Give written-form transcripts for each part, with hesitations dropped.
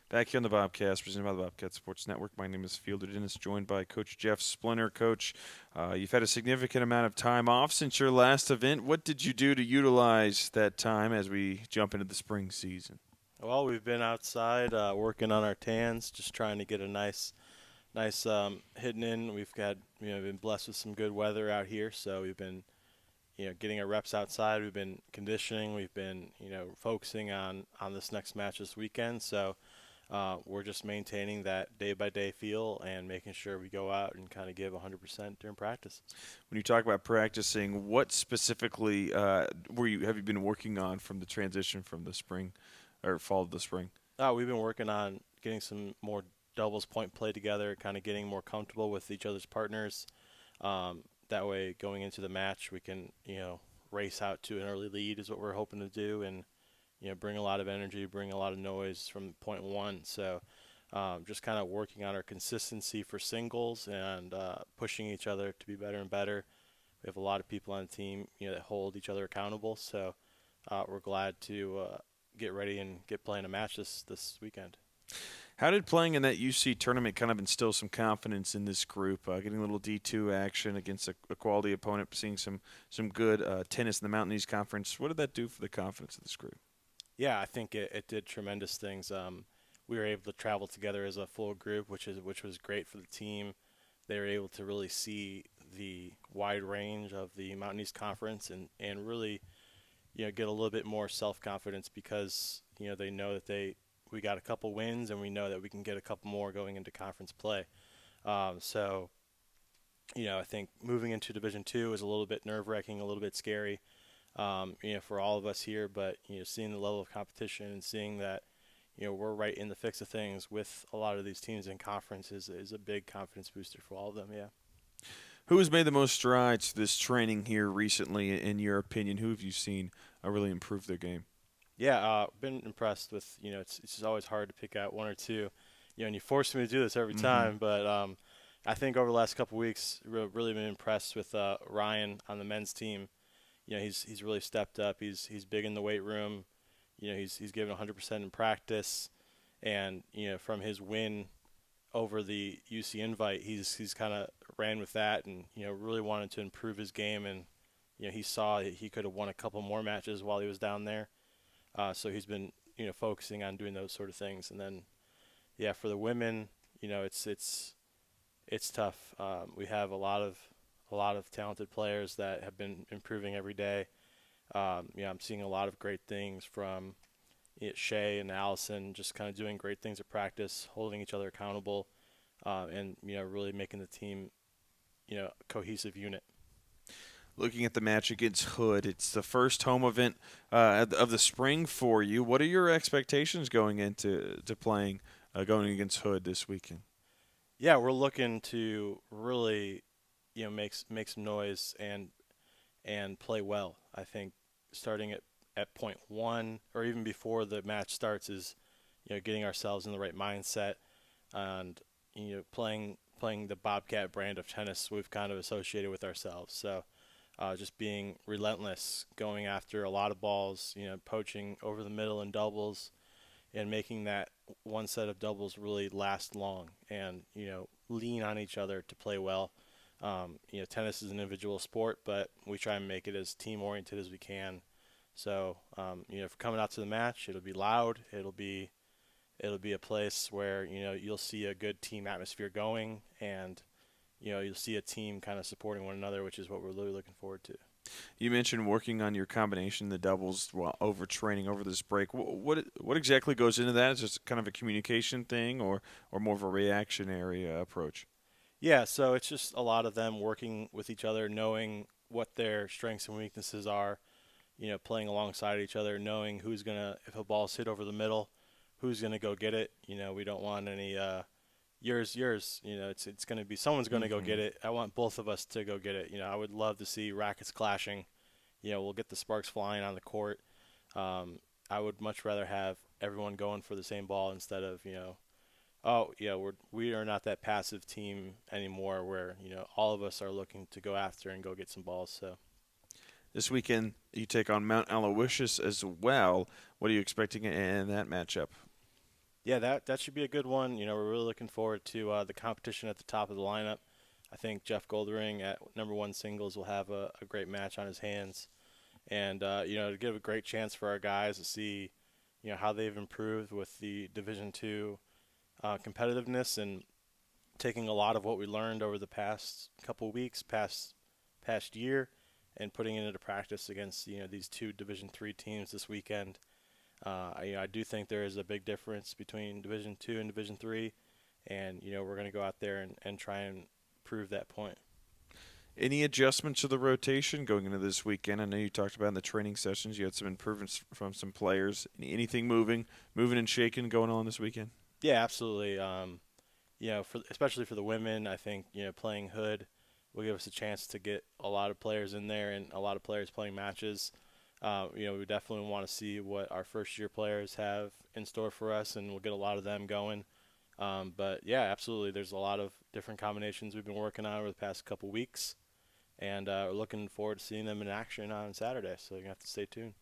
Back here on the Bobcast, presented by the Bobcat Sports Network. My name is Fielder Dennis, joined by Coach Jeff Splinter. Coach, you've had a significant amount of time off since your last event. What did you do to utilize that time as we jump into the spring season? Well, we've been outside working on our tans, just trying to get a nice hitting in. We've got been blessed with some good weather out here, so we've been getting our reps outside. We've been conditioning. We've been focusing on this next match this weekend. So we're just maintaining that day by day feel and making sure we go out and kind of give 100% during practice. When you talk about practicing, what specifically have you been working on from the transition from the spring or fall to the spring? We've been working on getting some more doubles point play together, kind of getting more comfortable with each other's partners. That way, going into the match, we can race out to an early lead is what we're hoping to do, and bring a lot of energy, bring a lot of noise from point one. So just kind of working on our consistency for singles and pushing each other to be better and better. We have a lot of people on the team that hold each other accountable. So we're glad to get ready and get playing a match this weekend. How did playing in that UC tournament kind of instill some confidence in this group? Getting a little D2 action against a quality opponent, seeing some good tennis in the Mountain East Conference. What did that do for the confidence of this group? Yeah, I think it did tremendous things. We were able to travel together as a full group, which was great for the team. They were able to really see the wide range of the Mountain East Conference and really get a little bit more self-confidence because they know that we got a couple wins and we know that we can get a couple more going into conference play. So I think moving into Division Two is a little bit nerve-wracking, a little bit scary, for all of us here. But seeing the level of competition and seeing that we're right in the fix of things with a lot of these teams in conference is a big confidence booster for all of them. Yeah. Who has made the most strides this training here recently, in your opinion? Who have you seen really improve their game? Yeah, been impressed with. It's just always hard to pick out one or two. And you force me to do this every Mm-hmm. time, but I think over the last couple of weeks, really been impressed with Ryan on the men's team. He's really stepped up. He's big in the weight room. He's given 100% in practice, and from his win over the UC Invite, he's kind of ran with that, and really wanted to improve his game, and he saw that he could have won a couple more matches while he was down there. So he's been focusing on doing those sort of things, and then yeah, for the women, it's tough. We have a lot of talented players that have been improving every day. I'm seeing a lot of great things from Shay and Allison, just kind of doing great things at practice, holding each other accountable, and really making the team a cohesive unit. Looking at the match against Hood, it's the first home event of the spring for you. What are your expectations going into playing going against Hood this weekend? Yeah, we're looking to really make some noise and play well. I think starting at point one or even before the match starts is getting ourselves in the right mindset and playing the Bobcat brand of tennis we've kind of associated with ourselves. So just being relentless, going after a lot of balls, poaching over the middle in doubles, and making that one set of doubles really last long, and lean on each other to play well. Tennis is an individual sport, but we try and make it as team oriented as we can. So if coming out to the match, it'll be loud. It'll be a place where you'll see a good team atmosphere going, and you'll see a team kind of supporting one another, which is what we're really looking forward to. You mentioned working on your combination, the doubles, while overtraining over this break. What exactly goes into that? Is it kind of a communication thing, or more of a reactionary approach? Yeah, so it's just a lot of them working with each other, knowing what their strengths and weaknesses are, playing alongside each other, knowing who's gonna, if a ball's hit over the middle, who's gonna go get it. We don't want any yours. It's gonna be someone's gonna go Mm-hmm. get it. I want both of us to go get it. I would love to see rackets clashing. We'll get the sparks flying on the court. I would much rather have everyone going for the same ball instead of oh yeah, we are not that passive team anymore where all of us are looking to go after and go get some balls. So This weekend, you take on Mount Aloysius as well. What are you expecting in that matchup? Yeah, that should be a good one. We're really looking forward to the competition at the top of the lineup. I think Jeff Goldring at number one singles will have a great match on his hands, and to give a great chance for our guys to see, how they've improved with the Division II competitiveness and taking a lot of what we learned over the past couple weeks, past year, and putting it into practice against these two Division III teams this weekend. I do think there is a big difference between Division II and Division III, and we're going to go out there and try and prove that point. Any adjustments to the rotation going into this weekend? I know you talked about in the training sessions you had some improvements from some players. Anything moving and shaking going on this weekend? Yeah, absolutely. Especially for the women, I think playing Hood will give us a chance to get a lot of players in there and a lot of players playing matches. We definitely want to see what our first-year players have in store for us, and we'll get a lot of them going. But yeah, absolutely. There's a lot of different combinations we've been working on over the past couple weeks, and we're looking forward to seeing them in action on Saturday. So you're gonna have to stay tuned.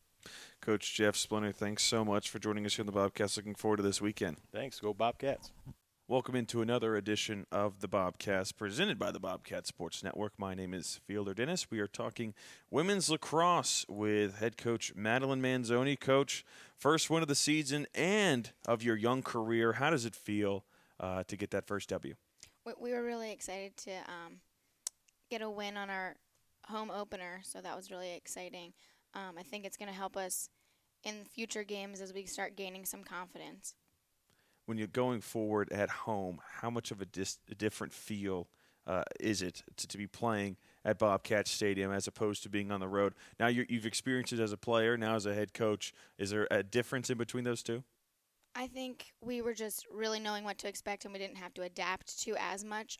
Coach Jeff Splinter, thanks so much for joining us here on the Bobcast. Looking forward to this weekend. Thanks. Go Bobcats. Welcome into another edition of the Bobcast presented by the Bobcat Sports Network. My name is Fielder Dennis. We are talking women's lacrosse with head coach Madeline Manzoni. Coach, first win of the season and of your young career. How does it feel to get that first W? We were really excited to get a win on our home opener, so that was really exciting. I think it's going to help us in future games as we start gaining some confidence. When you're going forward at home, how much of a different feel is it to be playing at Bobcat Stadium as opposed to being on the road? Now you've experienced it as a player, now as a head coach. Is there a difference in between those two? I think we were just really knowing what to expect, and we didn't have to adapt to as much.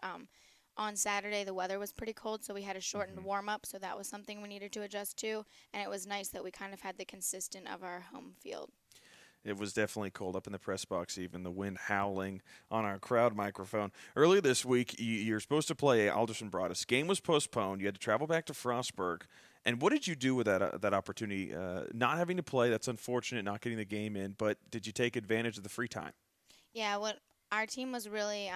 On Saturday, the weather was pretty cold, so we had a shortened warm-up, so that was something we needed to adjust to, and it was nice that we kind of had the consistent of our home field. It was definitely cold up in the press box, even the wind howling on our crowd microphone. Earlier this week, you're supposed to play Alderson Broadus. Game was postponed. You had to travel back to Frostburg. And what did you do with that opportunity? Not having to play, that's unfortunate, not getting the game in, but did you take advantage of the free time? Yeah, our team was really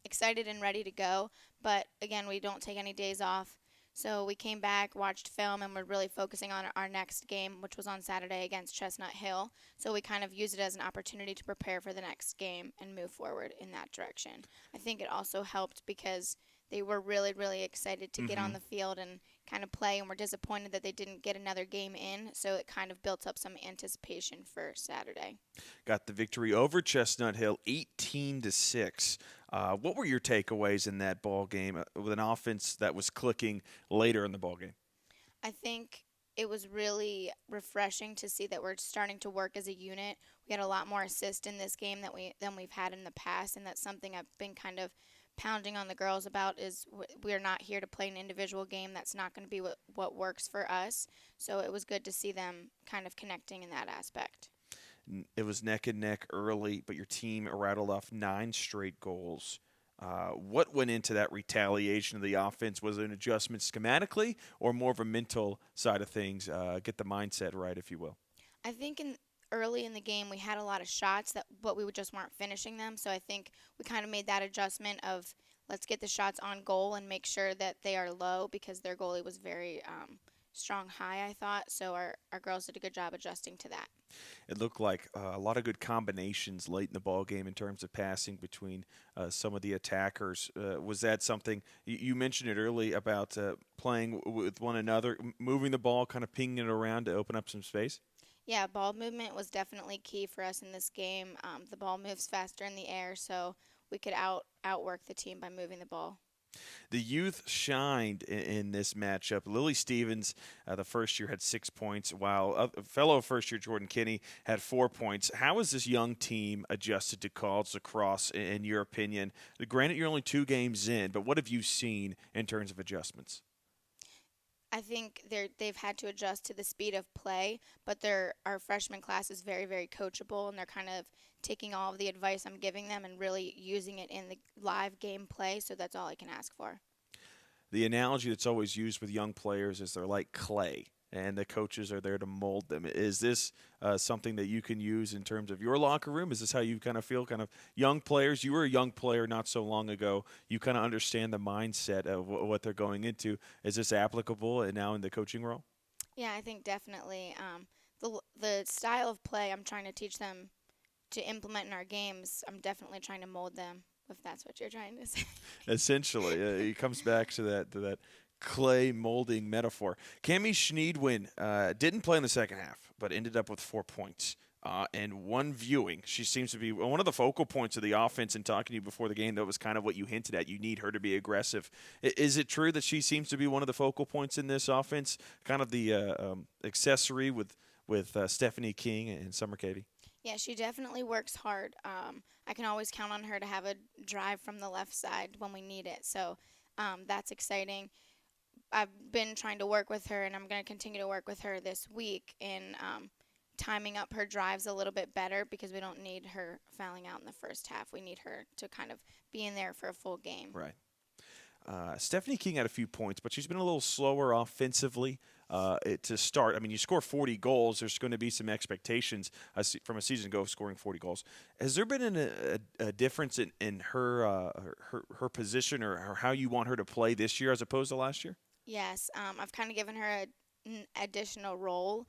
excited and ready to go, but again, we don't take any days off. So we came back, watched film, and we're really focusing on our next game, which was on Saturday against Chestnut Hill. So we kind of used it as an opportunity to prepare for the next game and move forward in that direction. I think it also helped because they were really, really excited to get on the field and kind of play, and were disappointed that they didn't get another game in. So it kind of built up some anticipation for Saturday. Got the victory over Chestnut Hill, 18-6. What were your takeaways in that ball game with an offense that was clicking later in the ball game? I think it was really refreshing to see that we're starting to work as a unit. We had a lot more assists in this game than we've had in the past, and that's something I've been kind of pounding on the girls about. Is we're not here to play an individual game. That's not going to be what works for us. So it was good to see them kind of connecting in that aspect. It was neck and neck early, but your team rattled off 9 straight goals. What went into that retaliation of the offense? Was it an adjustment schematically or more of a mental side of things? Get the mindset right, if you will. I think early in the game we had a lot of shots but we just weren't finishing them. So I think we kind of made that adjustment of let's get the shots on goal and make sure that they are low, because their goalie was very strong high, I thought. So our girls did a good job adjusting to that. It looked like a lot of good combinations late in the ball game in terms of passing between some of the attackers. Was that something you mentioned it early about playing with one another, moving the ball, kind of pinging it around to open up some space? Yeah, ball movement was definitely key for us in this game. The ball moves faster in the air, so we could outwork the team by moving the ball. The youth shined in this matchup. Lily Stevens, the first year, had 6 points, while fellow first year Jordan Kinney had 4 points. How has this young team adjusted to college lacrosse, in your opinion? Granted, you're only 2 games in, but what have you seen in terms of adjustments? I think they've had to adjust to the speed of play, but our freshman class is very, very coachable, and they're kind of taking all of the advice I'm giving them and really using it in the live game play, so that's all I can ask for. The analogy that's always used with young players is they're like clay. and the coaches are there to mold them. Is this something that you can use in terms of your locker room? Is this how you kind of feel, kind of young players? You were a young player not so long ago. You kind of understand the mindset of what they're going into. Is this applicable now in the coaching role? Yeah, I think definitely. The style of play I'm trying to teach them to implement in our games, I'm definitely trying to mold them, if that's what you're trying to say. Essentially, it comes back to that clay molding metaphor. Cammie Schneedwin didn't play in the second half, but ended up with 4 points. And one viewing, she seems to be one of the focal points of the offense. And talking to you before the game, that was kind of what you hinted at. You need her to be aggressive. Is it true that she seems to be one of the focal points in this offense? Kind of the accessory with Stephanie King and Summer Cavey? Yeah, she definitely works hard. I can always count on her to have a drive from the left side when we need it. So that's exciting. I've been trying to work with her, and I'm going to continue to work with her this week in timing up her drives a little bit better because we don't need her fouling out in the first half. We need her to kind of be in there for a full game. Right. Stephanie King had a few points, but she's been a little slower offensively to start. I mean, you score 40 goals, there's going to be some expectations from a season ago of scoring 40 goals. Has there been a difference in her position or how you want her to play this year as opposed to last year? Yes, I've kind of given her an additional role.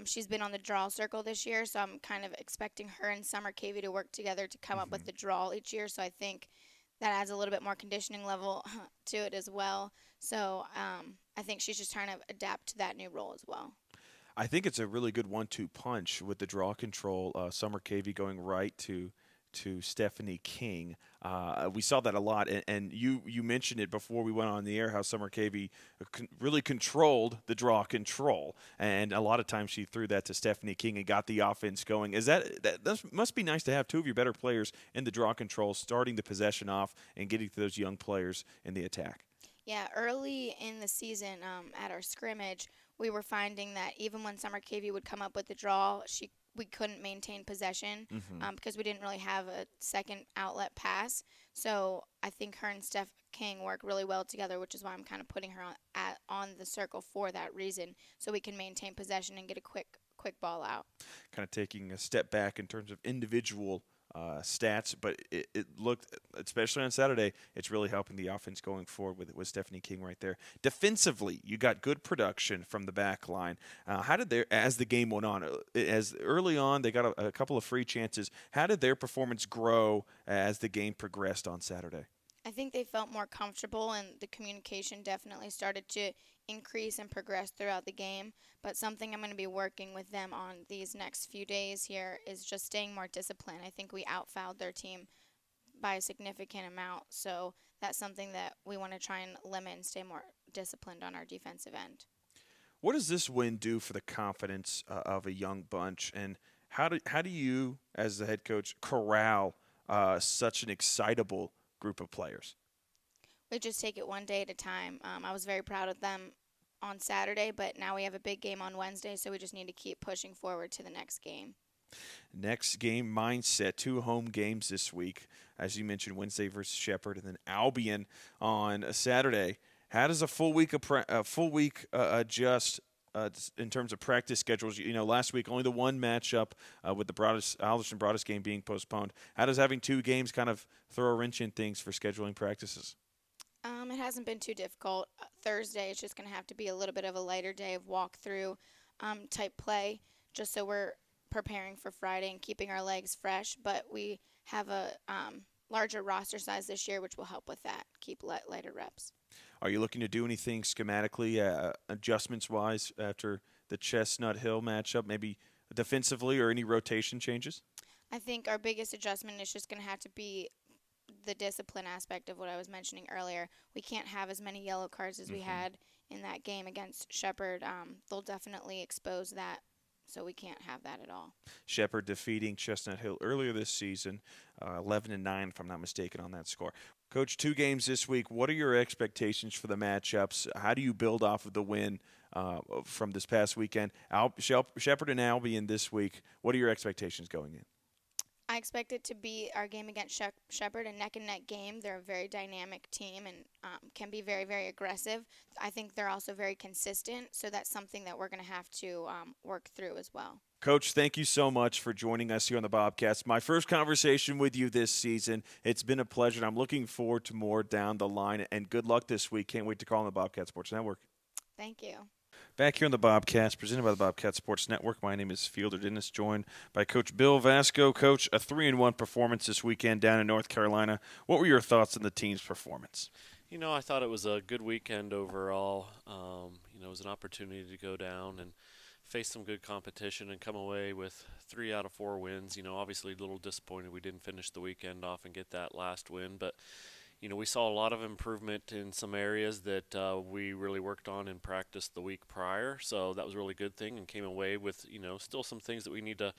She's been on the draw circle this year, so I'm kind of expecting her and Summer Cavey to work together to come up with the draw each year. So I think that adds a little bit more conditioning level to it as well. So I think she's just trying to adapt to that new role as well. I think it's a really good 1-2 punch with the draw control. Summer Cavey going right to Stephanie King. We saw that a lot, and you mentioned it before we went on the air how Summer Cavey really controlled the draw control, and a lot of times she threw that to Stephanie King and got the offense going. That must be nice to have two of your better players in the draw control, starting the possession off and getting to those young players in the attack. Yeah, early in the season at our scrimmage, we were finding that even when Summer Cavey would come up with the draw, we couldn't maintain possession because we didn't really have a second outlet pass. So I think her and Steph King work really well together, which is why I'm kind of putting her on the circle for that reason, so we can maintain possession and get a quick ball out. Kind of taking a step back in terms of individual stats, but it looked, especially on Saturday, it's really helping the offense going forward with Stephanie King right there. Defensively, you got good production from the back line. How did as the game went on, as early on they got a couple of free chances, how did their performance grow as the game progressed on Saturday? I think they felt more comfortable, and the communication definitely started to increase and progress throughout the game. But something I'm going to be working with them on these next few days here is just staying more disciplined. I think we outfouled their team by a significant amount, so that's something that we want to try and limit and stay more disciplined on our defensive end. What does this win do for the confidence of a young bunch, and how do you, as the head coach, corral such an excitable group of players? We just take it one day at a time. I was very proud of them on Saturday, but now we have a big game on Wednesday, so we just need to keep pushing forward to the next game. Next game mindset, 2 home games this week. As you mentioned, Wednesday versus Shepherd, and then Albion on a Saturday. How does a full week adjust in terms of practice schedules? You know, last week only the one matchup with the Alderson Broadus game being postponed. How does having 2 games kind of throw a wrench in things for scheduling practices? It hasn't been too difficult. Thursday is just going to have to be a little bit of a lighter day of walkthrough type play, just so we're preparing for Friday and keeping our legs fresh. But we have a larger roster size this year, which will help with that, keep lighter reps. Are you looking to do anything schematically, adjustments-wise, after the Chestnut Hill matchup, maybe defensively or any rotation changes? I think our biggest adjustment is just going to have to be the discipline aspect of what I was mentioning earlier. We can't have as many yellow cards as we had in that game against Shepherd. They'll definitely expose that, so we can't have that at all. Shepherd defeating Chestnut Hill earlier this season, 11-9, if I'm not mistaken, on that score. Coach, 2 games this week. What are your expectations for the matchups? How do you build off of the win from this past weekend? Shepherd and Albion this week. What are your expectations going in? I expect it to be our game against Shepherd, a neck and neck game. They're a very dynamic team and can be very, very aggressive. I think they're also very consistent, so that's something that we're going to have to work through as well. Coach, thank you so much for joining us here on the Bobcast. My first conversation with you this season. It's been a pleasure, and I'm looking forward to more down the line. And good luck this week. Can't wait to call on the Bobcat Sports Network. Thank you. Back here on the Bobcast, presented by the Bobcat Sports Network. My name is Fielder Dennis, joined by Coach Bill Vasco. Coach, a 3-1 performance this weekend down in North Carolina. What were your thoughts on the team's performance? I thought it was a good weekend overall. It was an opportunity to go down and face some good competition and come away with 3 out of 4 wins. Obviously a little disappointed we didn't finish the weekend off and get that last win, but we saw a lot of improvement in some areas that we really worked on in practice the week prior. So that was a really good thing, and came away with, still some things that we need to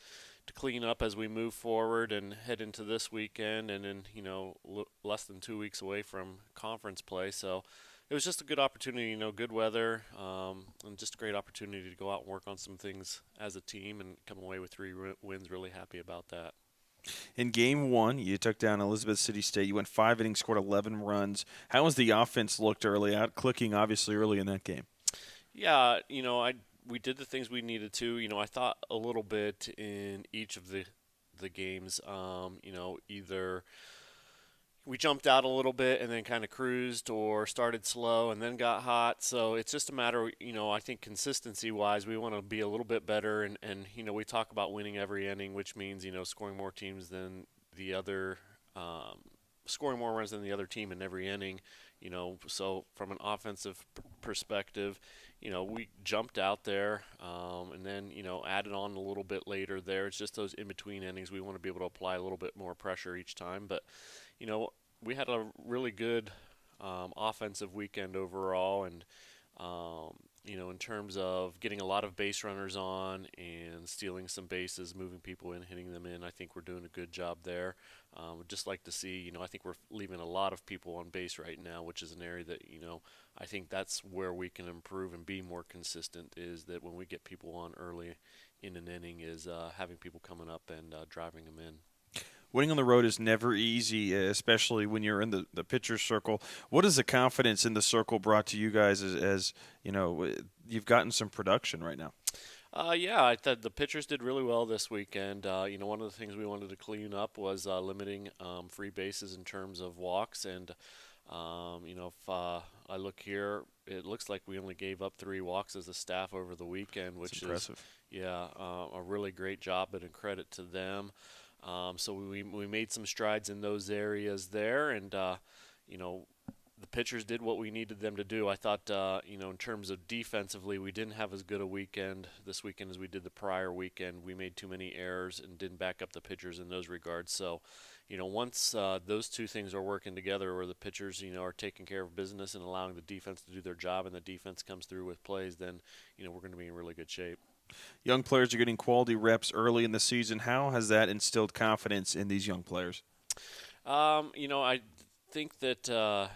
clean up as we move forward and head into this weekend, and then, less than 2 weeks away from conference play. So it was just a good opportunity, good weather, and just a great opportunity to go out and work on some things as a team and come away with 3 wins. Really happy about that. In game 1, you took down Elizabeth City State. You went 5 innings, scored 11 runs. How was the offense looked early out, clicking obviously early in that game? Yeah, we did the things we needed to. I thought a little bit in each of the games. Either we jumped out a little bit and then kind of cruised, or started slow and then got hot. So it's just a matter, I think consistency-wise, we want to be a little bit better. And we talk about winning every inning, which means, scoring more teams than the other, scoring more runs than the other team in every inning. So from an offensive perspective, we jumped out there and then, added on a little bit later there. It's just those in-between innings. We want to be able to apply a little bit more pressure each time. But, we had a really good offensive weekend overall. And, in terms of getting a lot of base runners on and stealing some bases, moving people in, hitting them in, I think we're doing a good job there. Would just like to see, I think we're leaving a lot of people on base right now, which is an area that, I think that's where we can improve and be more consistent, is that when we get people on early in an inning, is having people coming up and driving them in. Winning on the road is never easy, especially when you're in the pitcher's circle. What has the confidence in the circle brought to you guys as you've gotten some production right now? Yeah, I thought the pitchers did really well this weekend. One of the things we wanted to clean up was limiting free bases in terms of walks. And, if I look here, it looks like we only gave up 3 walks as a staff over the weekend, which That's impressive. is, a really great job and a credit to them. So we made some strides in those areas there, and the pitchers did what we needed them to do. I thought, in terms of defensively, we didn't have as good a weekend this weekend as we did the prior weekend. We made too many errors and didn't back up the pitchers in those regards. So, once those two things are working together, where the pitchers, are taking care of business and allowing the defense to do their job, and the defense comes through with plays, then, we're going to be in really good shape. Young players are getting quality reps early in the season. How has that instilled confidence in these young players? I think that,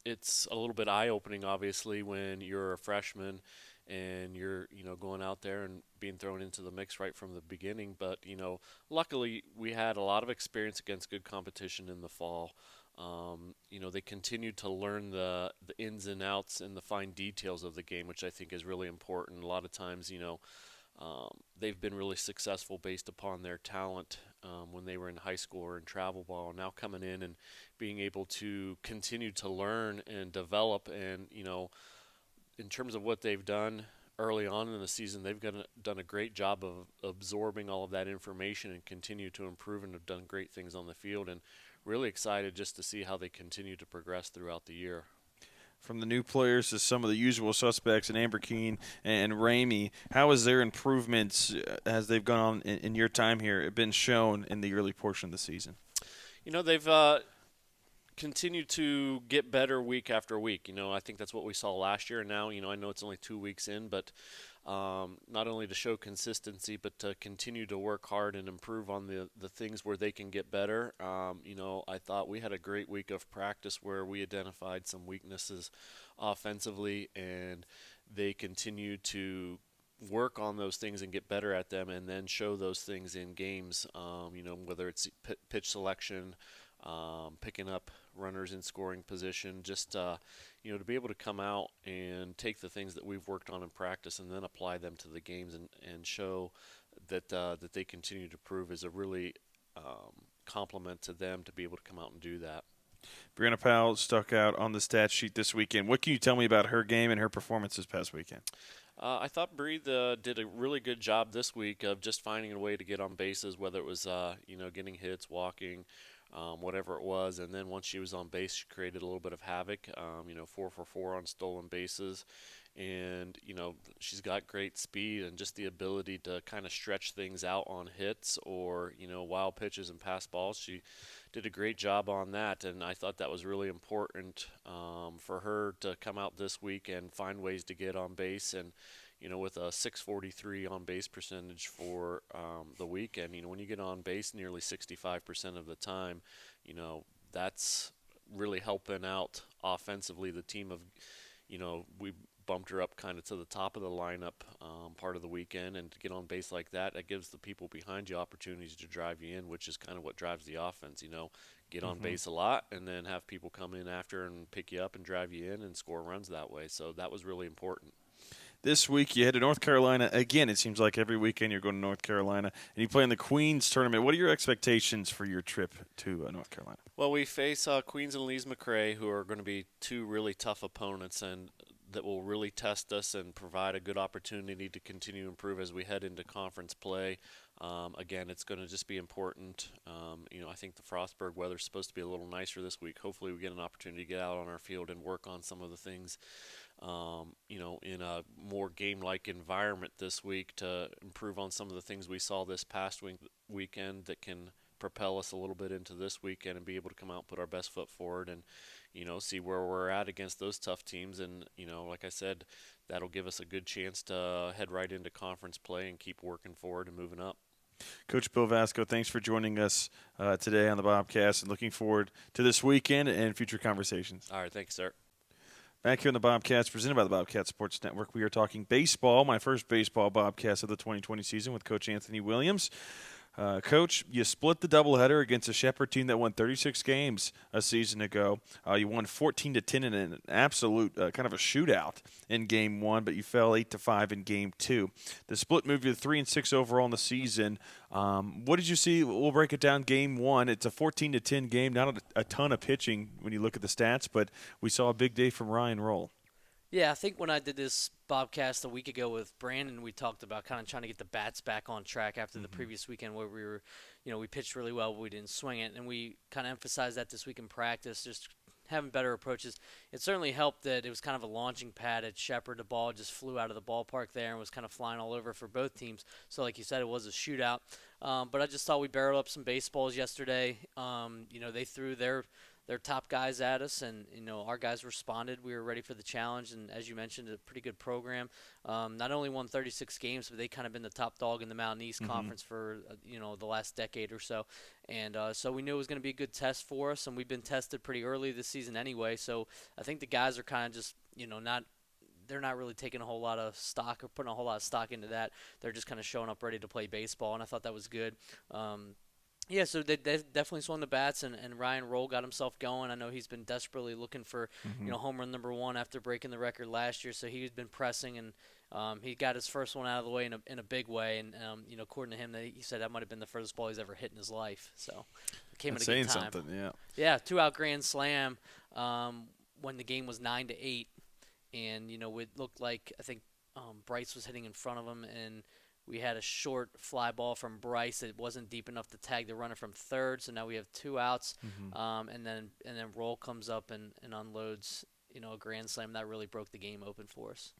it's a little bit eye-opening, obviously, when you're a freshman and you're, going out there and being thrown into the mix right from the beginning. But, luckily we had a lot of experience against good competition in the fall. They continued to learn the ins and outs and the fine details of the game, which I think is really important. A lot of times, they've been really successful based upon their talent when they were in high school or in travel ball. Now coming in and being able to continue to learn and develop, and, in terms of what they've done early on in the season, they've done a great job of absorbing all of that information and continue to improve, and have done great things on the field. And really excited just to see how they continue to progress throughout the year. From the new players to some of the usual suspects in Amber Keene and Ramey, how has their improvements as they've gone on in your time here been shown in the early portion of the season? They've continued to get better week after week. I think that's what we saw last year. And now, I know it's only 2 weeks in, but not only to show consistency, but to continue to work hard and improve on the things where they can get better. I thought we had a great week of practice where we identified some weaknesses offensively, and they continue to work on those things and get better at them, and then show those things in games. Whether it's pitch selection, picking up runners in scoring position, just to be able to come out and take the things that we've worked on in practice and then apply them to the games and show that that they continue to prove is a really compliment to them to be able to come out and do that. Brianna Powell stuck out on the stat sheet this weekend. What can you tell me about her game and her performance this past weekend? I thought Bree did a really good job this week of just finding a way to get on bases, whether it was getting hits, walking, whatever it was. And then once she was on base, she created a little bit of havoc. 4 for 4 on stolen bases, and she's got great speed and just the ability to kind of stretch things out on hits or wild pitches and pass balls. She did a great job on that, and I thought that was really important for her to come out this week and find ways to get on base. And with a 643 on base percentage for the weekend, when you get on base nearly 65% of the time, that's really helping out offensively. The team of, we bumped her up kind of to the top of the lineup part of the weekend, and to get on base like that, that gives the people behind you opportunities to drive you in, which is kind of what drives the offense. Get on base a lot and then have people come in after and pick you up and drive you in and score runs that way. So that was really important. This week you head to North Carolina. Again, it seems like every weekend you're going to North Carolina, and you play in the Queens tournament. What are your expectations for your trip to North Carolina? Well, we face Queens and Lees McRae, who are going to be two really tough opponents, and that will really test us and provide a good opportunity to continue to improve as we head into conference play. Again, it's going to just be important. I think the Frostburg weather is supposed to be a little nicer this week. Hopefully we get an opportunity to get out on our field and work on some of the things, in a more game-like environment this week to improve on some of the things we saw this past weekend that can propel us a little bit into this weekend and be able to come out and put our best foot forward and, see where we're at against those tough teams. And, like I said, that'll give us a good chance to head right into conference play and keep working forward and moving up. Coach Bill Vasco, thanks for joining us today on the Bobcast, and looking forward to this weekend and future conversations. All right, thanks, sir. Back here on the Bobcast, presented by the Bobcat Sports Network, we are talking baseball, my first baseball Bobcast of the 2020 season with Coach Anthony Williams. Coach, you split the doubleheader against a Shepherd team that won 36 games a season ago. You won 14-10 in an absolute kind of a shootout in Game 1, but you fell 8-5 in Game 2. The split moved you to 3-6 overall in the season. What did you see? We'll break it down. Game 1, it's a 14-10 game. Not a ton of pitching when you look at the stats, but we saw a big day from Ryan Roll. Yeah, I think when I did this Bobcast a week ago with Brandon, we talked about kind of trying to get the bats back on track after the previous weekend where we were, we pitched really well, but we didn't swing it. And we kind of emphasized that this week in practice, just having better approaches. It certainly helped that it was kind of a launching pad at Shepherd. The ball just flew out of the ballpark there and was kind of flying all over for both teams. So like you said, it was a shootout. But I just thought we barreled up some baseballs yesterday. They threw their top guys at us, and our guys responded. We were ready for the challenge, and as you mentioned, a pretty good program. Not only won 36 games, but they kind of been the top dog in the Mountain East Conference for the last decade or so. And so we knew it was going to be a good test for us, and we've been tested pretty early this season anyway. So I think the guys are kind of just they're not really taking a whole lot of stock or putting a whole lot of stock into that. They're just kind of showing up ready to play baseball, and I thought that was good. Yeah, so they definitely swung the bats, and Ryan Roll got himself going. I know he's been desperately looking for home run number 1 after breaking the record last year, so he's been pressing, and he got his first one out of the way in a big way. And according to him, he said that might have been the furthest ball he's ever hit in his life. So it came at a good time. Something, yeah. Yeah, 2-out grand slam when the game was 9-8, and it looked like I think Bryce was hitting in front of him, and we had a short fly ball from Bryce. It wasn't deep enough to tag the runner from third, so now we have 2 outs. And then Roll comes up and unloads, a grand slam. That really broke the game open for us.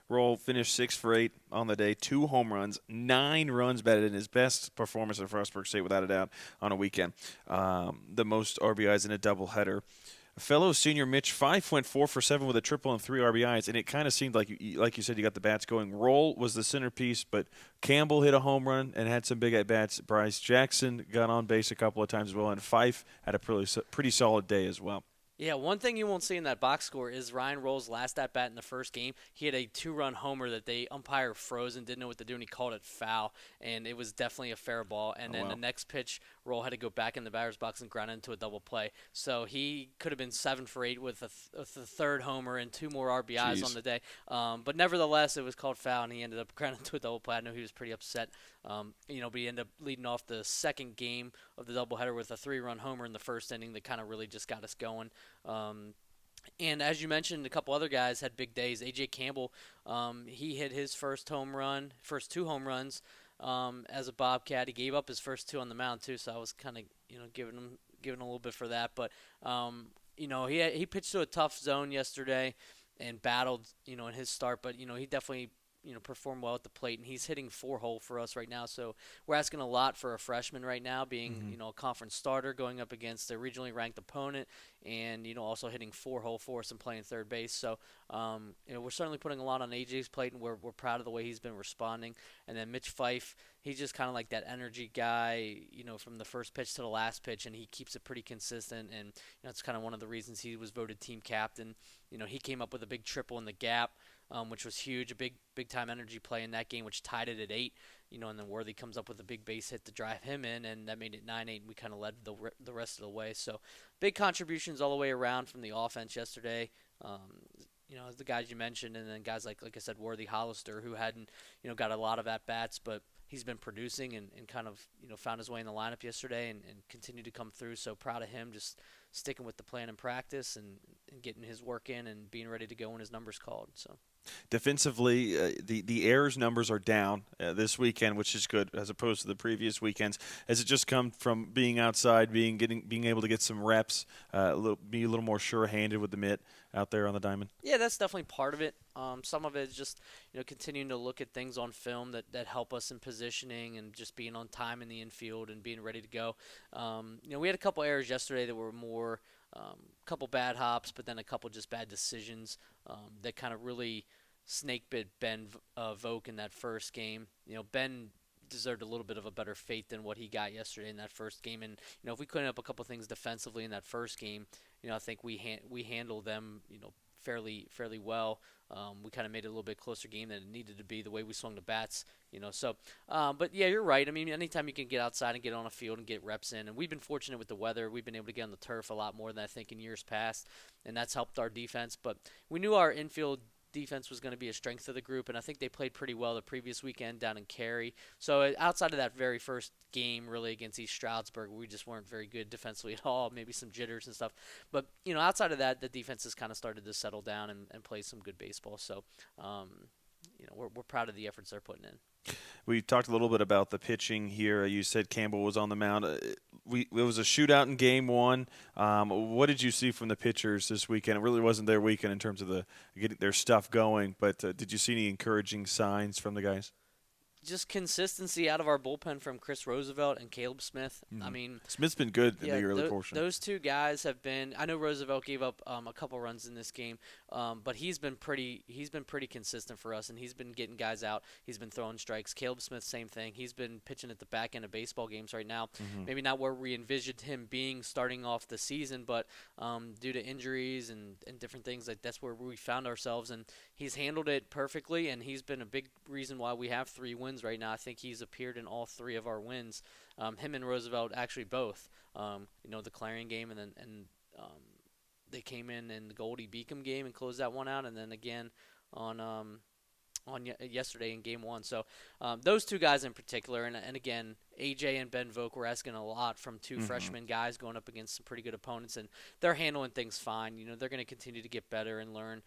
Roll finished 6 for 8 on the day, 2 home runs, 9 runs batted in, his best performance at Frostburg State without a doubt on a weekend. The most RBIs in a doubleheader. Fellow senior Mitch Fife went 4 for 7 with a triple and 3 RBIs, and it kind of seemed like you said, you got the bats going. Roll was the centerpiece, but Campbell hit a home run and had some big at-bats. Bryce Jackson got on base a couple of times as well, and Fife had a pretty solid day as well. Yeah, one thing you won't see in that box score is Ryan Roll's last at bat in the first game. He had a 2-run homer that the umpire froze and didn't know what to do, and he called it foul, and it was definitely a fair ball. And then the next pitch, Roll had to go back in the batter's box and ground into a double play. So he could have been 7 for 8 with a third homer and 2 more RBIs on the day. But nevertheless, it was called foul, and he ended up grounding into a double play. I know he was pretty upset. But he ended up leading off the second game of the doubleheader with a 3-run homer in the first inning that kind of really just got us going. And as you mentioned, a couple other guys had big days. A.J. Campbell, he hit his first 2 home runs as a Bobcat. He gave up his first 2 on the mound too, so I was kind of giving him a little bit for that. But he pitched to a tough zone yesterday and battled in his start. But he definitely performed well at the plate, and he's hitting 4-hole for us right now. So we're asking a lot for a freshman right now, being a conference starter going up against a regionally ranked opponent, and also hitting 4-hole for us and playing third base. So we're certainly putting a lot on AJ's plate, and we're proud of the way he's been responding. And then Mitch Fife, he's just kind of like that energy guy, from the first pitch to the last pitch, and he keeps it pretty consistent. And it's kind of one of the reasons he was voted team captain. He came up with a big triple in the gap, which was huge, a big time energy play in that game, which tied it at 8. And then Worthy comes up with a big base hit to drive him in, and that made it 9-8, and we kind of led the rest of the way. So big contributions all the way around from the offense yesterday. The guys you mentioned, and then guys like I said, Worthy, Hollister, who hadn't got a lot of at bats, but he's been producing and kind of found his way in the lineup yesterday and continued to come through. So proud of him, just sticking with the plan in practice and getting his work in and being ready to go when his number's called. So. Defensively, the errors numbers are down this weekend, which is good as opposed to the previous weekends. Has it just come from being outside, being able to get some reps, be a little more sure-handed with the mitt out there on the diamond? Yeah, that's definitely part of it. Some of it is just continuing to look at things on film that help us in positioning and just being on time in the infield and being ready to go. We had a couple errors yesterday that were more couple bad hops, but then a couple just bad decisions that kind of really snake bit Ben Vogt in that first game. Ben deserved a little bit of a better fate than what he got yesterday in that first game. And if we clean up a couple things defensively in that first game, I think we handled them fairly well. We kind of made it a little bit closer game than it needed to be, the way we swung the bats. So but yeah, you're right. I mean, anytime you can get outside and get on a field and get reps in, and we've been fortunate with the weather. We've been able to get on the turf a lot more than I think in years past, and that's helped our defense. But we knew our infield defense was going to be a strength of the group, and I think they played pretty well the previous weekend down in Cary. So outside of that very first game, really against East Stroudsburg, we just weren't very good defensively at all, maybe some jitters and stuff. But, outside of that, the defense has kind of started to settle down and play some good baseball. So, we're proud of the efforts they're putting in. We talked a little bit about the pitching here. You said Campbell was on the mound. It was a shootout in Game 1. What did you see from the pitchers this weekend? It really wasn't their weekend in terms of getting their stuff going, but did you see any encouraging signs from the guys? Just consistency out of our bullpen from Chris Roosevelt and Caleb Smith. Mm-hmm. I mean, Smith's been good in the early portion. Those two guys have been. I know Roosevelt gave up a couple runs in this game, but he's been pretty consistent for us, and he's been getting guys out. He's been throwing strikes. Caleb Smith, same thing. He's been pitching at the back end of baseball games right now. Mm-hmm. Maybe not where we envisioned him being starting off the season, but due to injuries and different things, that's where we found ourselves, and he's handled it perfectly, and he's been a big reason why we have 3 wins right now. I think he's appeared in all 3 of our wins. Him and Roosevelt, actually both. The Clarion game, and then they came in the Goldie Beacom game and closed that one out, and then again on yesterday in Game 1. So those 2 guys in particular, and again, AJ and Ben Vogt, we're asking a lot from 2 freshman guys going up against some pretty good opponents, and they're handling things fine. They're going to continue to get better and learn,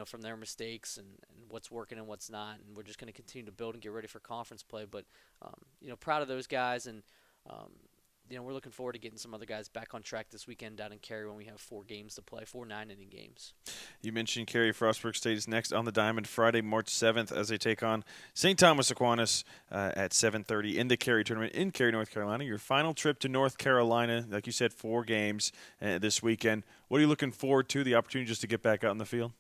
from their mistakes and what's working and what's not, and we're just going to continue to build and get ready for conference play. But, proud of those guys, and, we're looking forward to getting some other guys back on track this weekend down in Cary when we have 4 games to play, 4 9-inning games. You mentioned Cary. Frostburg State is next on the diamond Friday, March 7th, as they take on St. Thomas Aquinas at 7:30 in the Cary tournament in Cary, North Carolina. Your final trip to North Carolina, like you said, 4 games this weekend. What are you looking forward to, the opportunity just to get back out in the field?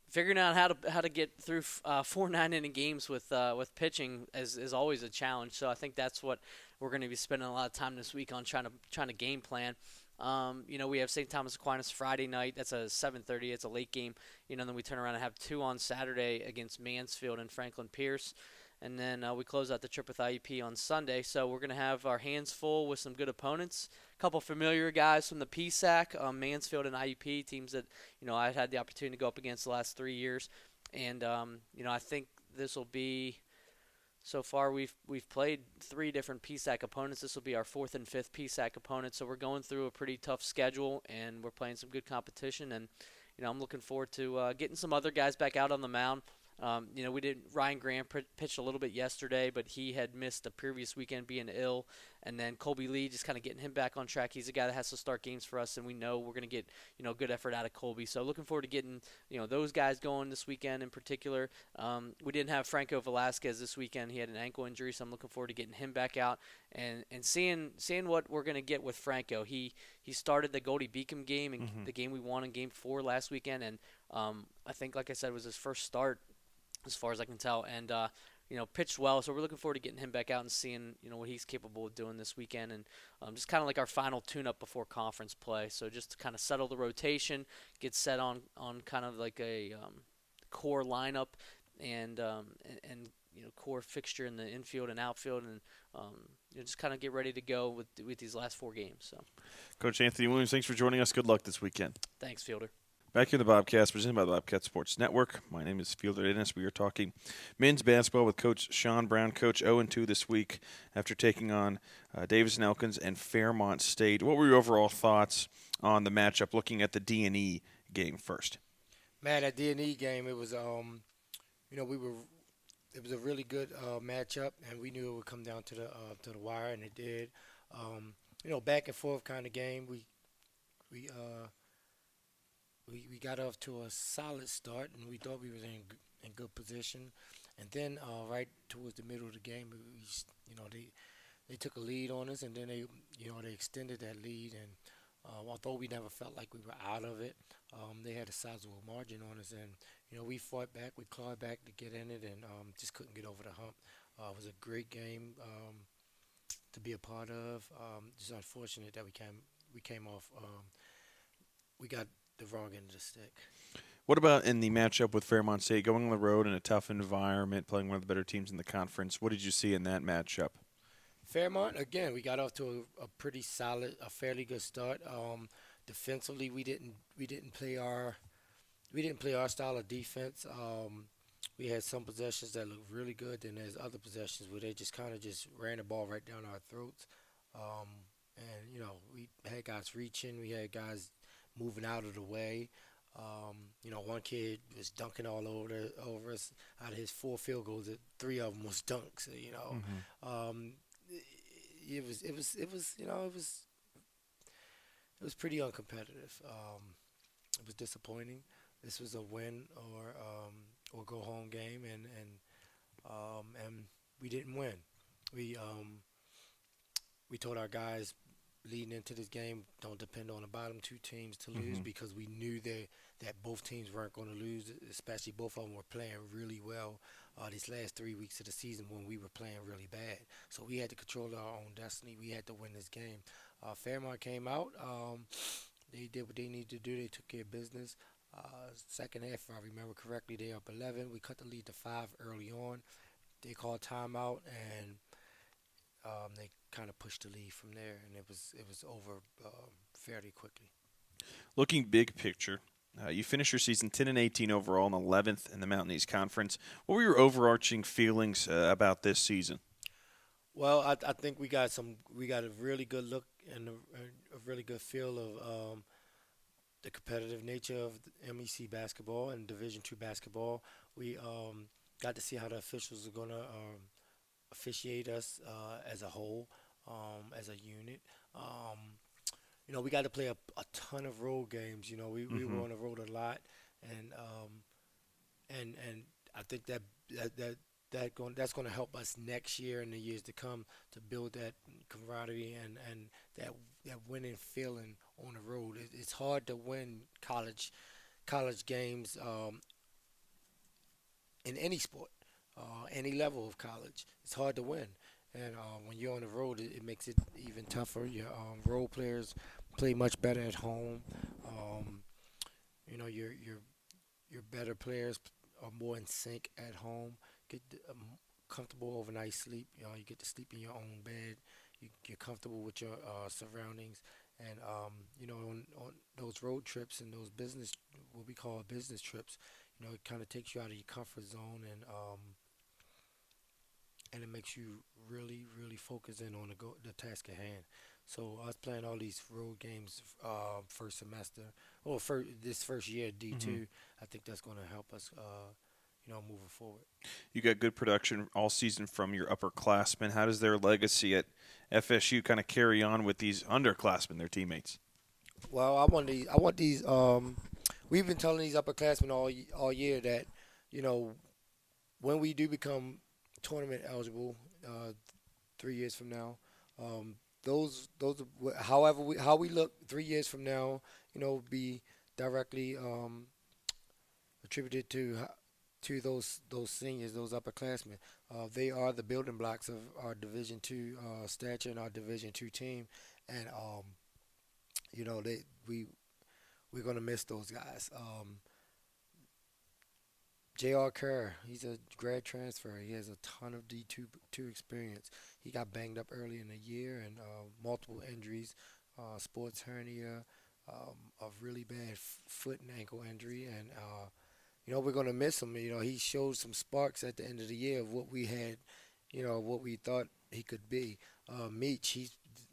Figuring out how to get through 4 9-inning games with pitching is always a challenge. So I think that's what we're going to be spending a lot of time this week on, trying to game plan. We have St. Thomas Aquinas Friday night. That's a 7:30. It's a late game. Then we turn around and have two on Saturday against Mansfield and Franklin Pierce. And then we close out the trip with IUP on Sunday. So we're going to have our hands full with some good opponents. A couple familiar guys from the PSAC, Mansfield and IUP, teams that, I've had the opportunity to go up against the last 3 years. And, I think this will be – so far we've played three different PSAC opponents. This will be our fourth and fifth PSAC opponent. So we're going through a pretty tough schedule, and we're playing some good competition. And, I'm looking forward to getting some other guys back out on the mound. Ryan Graham pitched a little bit yesterday, but he had missed the previous weekend being ill. And then Colby Lee, just kind of getting him back on track. He's a guy that has to start games for us, and we know we're going to get, good effort out of Colby. So looking forward to getting, those guys going this weekend in particular. We didn't have Franco Velasquez this weekend. He had an ankle injury, so I'm looking forward to getting him back out and seeing what we're going to get with Franco. He started the Goldie Beacom game, and the game we won in Game 4 last weekend, and I think, like I said, was his first start as far as I can tell, and pitched well. So we're looking forward to getting him back out and seeing what he's capable of doing this weekend, and just kind of like our final tune-up before conference play. So just to kind of settle the rotation, get set on kind of like a core lineup, and core fixture in the infield and outfield, and just kind of get ready to go with these last 4 games. So, Coach Anthony Williams, thanks for joining us. Good luck this weekend. Thanks, Fielder. Back here in the Bobcast, presented by the Bobcat Sports Network. My name is Fielder Dennis. We are talking men's basketball with Coach Sean Brown. Coach 0-2 this week after taking on Davidson Elkins and Fairmont State. What were your overall thoughts on the matchup, looking at the D&E game first? Man, that D&E game, it was, it was a really good matchup, and we knew it would come down to the wire, and it did. Back and forth kind of game. We got off to a solid start, and we thought we was in good position. And then right towards the middle of the game, they took a lead on us, and then they extended that lead. And although we never felt like we were out of it, they had a sizable margin on us, and we fought back, we clawed back to get in it, and just couldn't get over the hump. It was a great game to be a part of. Just unfortunate that we came off. We got the wrong end of the stick. What about in the matchup with Fairmont State, going on the road in a tough environment, playing one of the better teams in the conference? What did you see in that matchup? Fairmont, again, we got off to a pretty solid, a fairly good start. Defensively, we didn't play our style of defense. We had some possessions that looked really good, and there's other possessions where they just kind of just ran the ball right down our throats. And we had guys reaching, we had guys moving out of the way. One kid was dunking all over us. Out of his 4 field goals, 3 of them was dunks. It was pretty uncompetitive. It was disappointing. This was a win or go home game, and we didn't win. We told our guys leading into this game, don't depend on the bottom 2 teams to lose, because we knew that both teams weren't going to lose, especially both of them were playing really well these last 3 weeks of the season when we were playing really bad. So we had to control our own destiny. We had to win this game. Fairmont came out. They did what they needed to do. They took care of business. Second half, if I remember correctly, they up 11. We cut the lead to 5 early on. They called timeout, and they kind of pushed the lead from there, and it was over fairly quickly. Looking big picture, you finished your season 10-18 overall and 11th in the Mountain East Conference. What were your overarching feelings about this season? Well, I think we got a really good look and a really good feel of the competitive nature of MEC basketball and Division II basketball. We got to see how the officials are going to officiate us as a whole, as a unit. We got to play a ton of road games. We were on the road a lot, and I think that's going to help us next year and the years to come to build that camaraderie and that winning feeling on the road. It's hard to win college games in any sport. Any level of college, it's hard to win, and when you're on the road, it makes it even tougher. Your role players play much better at home. Um, you know, your better players are more in sync at home. Get comfortable overnight sleep. You know, you get to sleep in your own bed. You get comfortable with your surroundings, and you know, on those road trips and those business, what we call business trips, you know, it kind of takes you out of your comfort zone, and it makes you really focus in on the task at hand. So us playing all these road games first semester or this first year D2, I think that's going to help us, you know, moving forward. You got good production all season from your upperclassmen. How does their legacy at FSU kind of carry on with these underclassmen, their teammates? Well, I want these. I want these. We've been telling these upperclassmen all year that, you know, when we do become tournament eligible, 3 years from now, however how we look 3 years from now, you know, be directly attributed to those seniors, those upperclassmen. They are the building blocks of our Division II stature and our Division II team, and you know, we're gonna miss those guys. J.R. Kerr, he's a grad transfer. He has a ton of D2 experience. He got banged up early in the year and multiple injuries, sports hernia, a really bad foot and ankle injury, and you know, we're gonna miss him. You know, he showed some sparks at the end of the year of what we had, you know, what we thought he could be.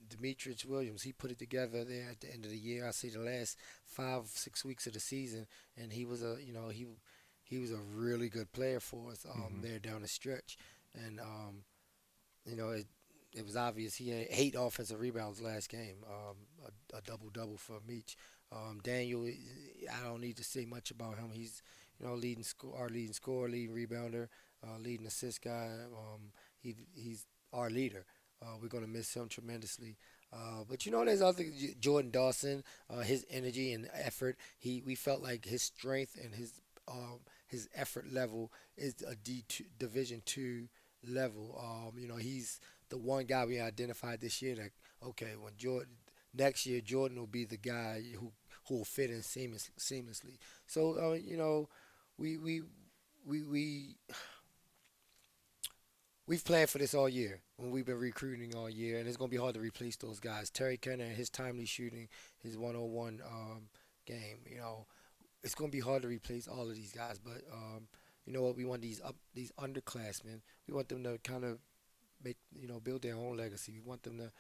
Demetrius Williams, he put it together there at the end of the year. I see the last 5-6 weeks of the season, and he was he was a really good player for us there down the stretch. And you know, it was obvious he had 8 offensive rebounds last game, a double-double for Meach. Daniel, I don't need to say much about him. He's, you know, our leading scorer, leading rebounder, leading assist guy. He's our leader. We're going to miss him tremendously. But you know, there's other Jordan Dawson, his energy and effort. We felt like his strength and his effort level is a Division II level. You know, he's the one guy we identified this year that, okay, when next year Jordan will be the guy who will fit in seamlessly. So you know, we we've planned for this all year when we've been recruiting all year, and it's going to be hard to replace those guys. Terry Kenner, his timely shooting, his 101 game, you know, it's going to be hard to replace all of these guys. But you know what? We want these underclassmen. We want them to kind of build their own legacy. We want them to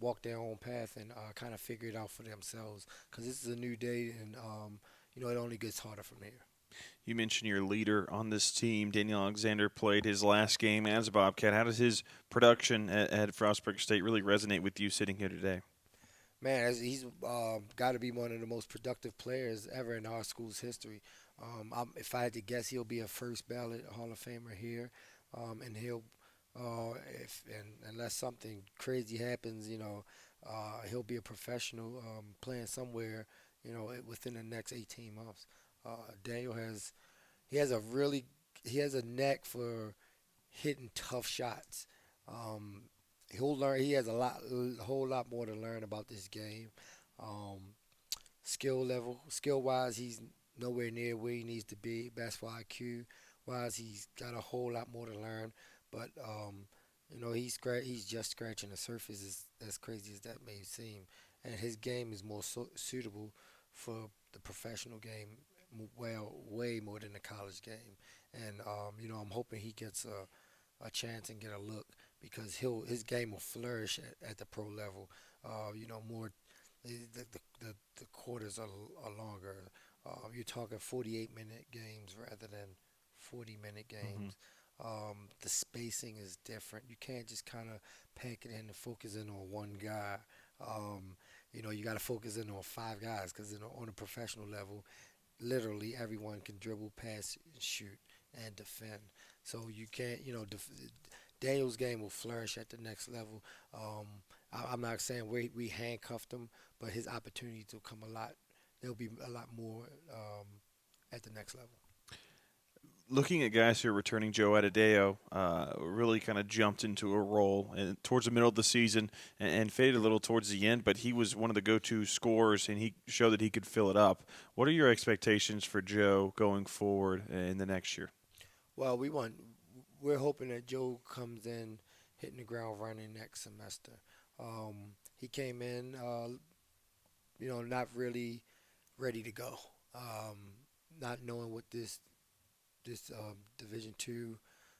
walk their own path and kind of figure it out for themselves. Because this is a new day, and you know, it only gets harder from here. You mentioned your leader on this team. Daniel Alexander played his last game as a Bobcat. How does his production at Frostburg State really resonate with you sitting here today? Man, he's got to be one of the most productive players ever in our school's history. If I had to guess, he'll be a first ballot Hall of Famer here, and he'll, unless something crazy happens, you know, he'll be a professional playing somewhere, you know, within the next 18 months. Daniel he has a knack for hitting tough shots. He'll learn. He has a whole lot more to learn about this game. Skill wise, he's nowhere near where he needs to be. Basketball IQ wise, he's got a whole lot more to learn. But you know, he's just scratching the surface. As crazy as that may seem, and his game is more suitable for the professional game. Well, way more than the college game, and you know, I'm hoping he gets a chance and get a look because his game will flourish at the pro level. You know, more the quarters are longer. You're talking 48-minute games rather than 40-minute games. The spacing is different. You can't just kind of pack it in and focus in on one guy. You know, you got to focus in on 5 guys because on a professional level, literally everyone can dribble, pass, shoot, and defend. So you can't, you know, Daniel's game will flourish at the next level. I'm not saying we handcuffed him, but his opportunities will come a lot. There'll be a lot more at the next level. looking at guys who are returning, Joe Addeo really kind of jumped into a role towards the middle of the season and faded a little towards the end, but he was one of the go-to scorers, and he showed that he could fill it up. What are your expectations for Joe going forward in the next year? Well, we're hoping that Joe comes in hitting the ground running next semester. He came in, not really ready to go, not knowing what this Division II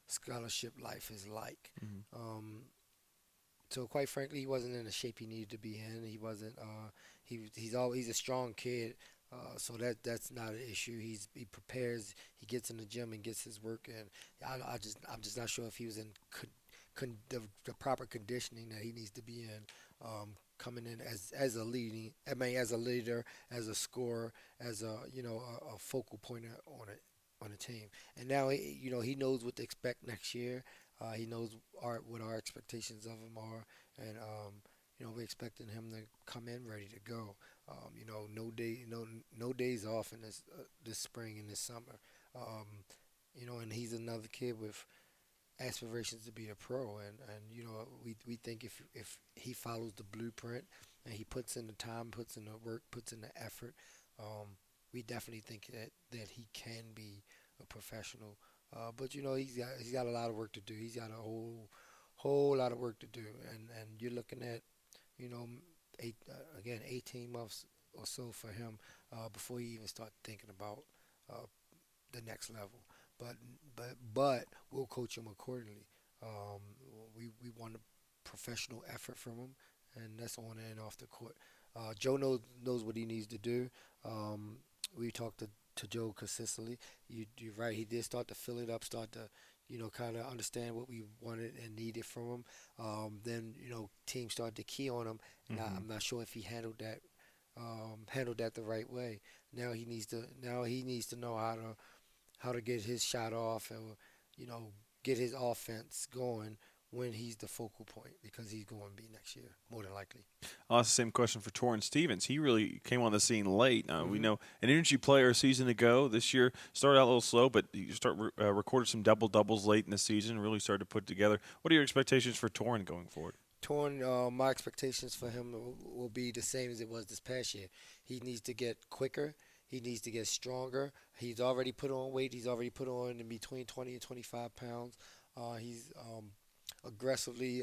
scholarship life is like. So quite frankly, he wasn't in the shape he needed to be in. He wasn't. He's a strong kid, so that's not an issue. He prepares. He gets in the gym and gets his work in. I'm just not sure if he was in the proper conditioning that he needs to be in. Coming in as a leader, as a scorer, as a focal point on a team. And now he knows what to expect next year. He knows what our expectations of him are, and we're expecting him to come in ready to go. No days off in this spring and this summer. And he's another kid with aspirations to be a pro, and we think if he follows the blueprint and he puts in the time, puts in the work, puts in the effort, we definitely think that he can be a professional. But he's got a lot of work to do. He's got a whole lot of work to do, and you're looking at 18 months or so for him before he even start thinking about the next level. But we'll coach him accordingly. We want a professional effort from him, and that's on and off the court. Joe knows what he needs to do. We talked to Joe consistently. You're right. He did start to fill it up, start to kind of understand what we wanted and needed from him. Then teams started to key on him, and I'm not sure if he handled that the right way. Now he needs to know how to get his shot off and get his offense going when he's the focal point, because he's going to be next year, more than likely. I'll ask the same question for Torrin Stevens. He really came on the scene late. We know an energy player a season ago. This year started out a little slow, but you recorded some doubles late in the season, really started to put together. What are your expectations for Torrin going forward? Torrin, my expectations for him will be the same as it was this past year. He needs to get quicker. He needs to get stronger. He's already put on weight. He's already put on in between 20 and 25 pounds. He's aggressively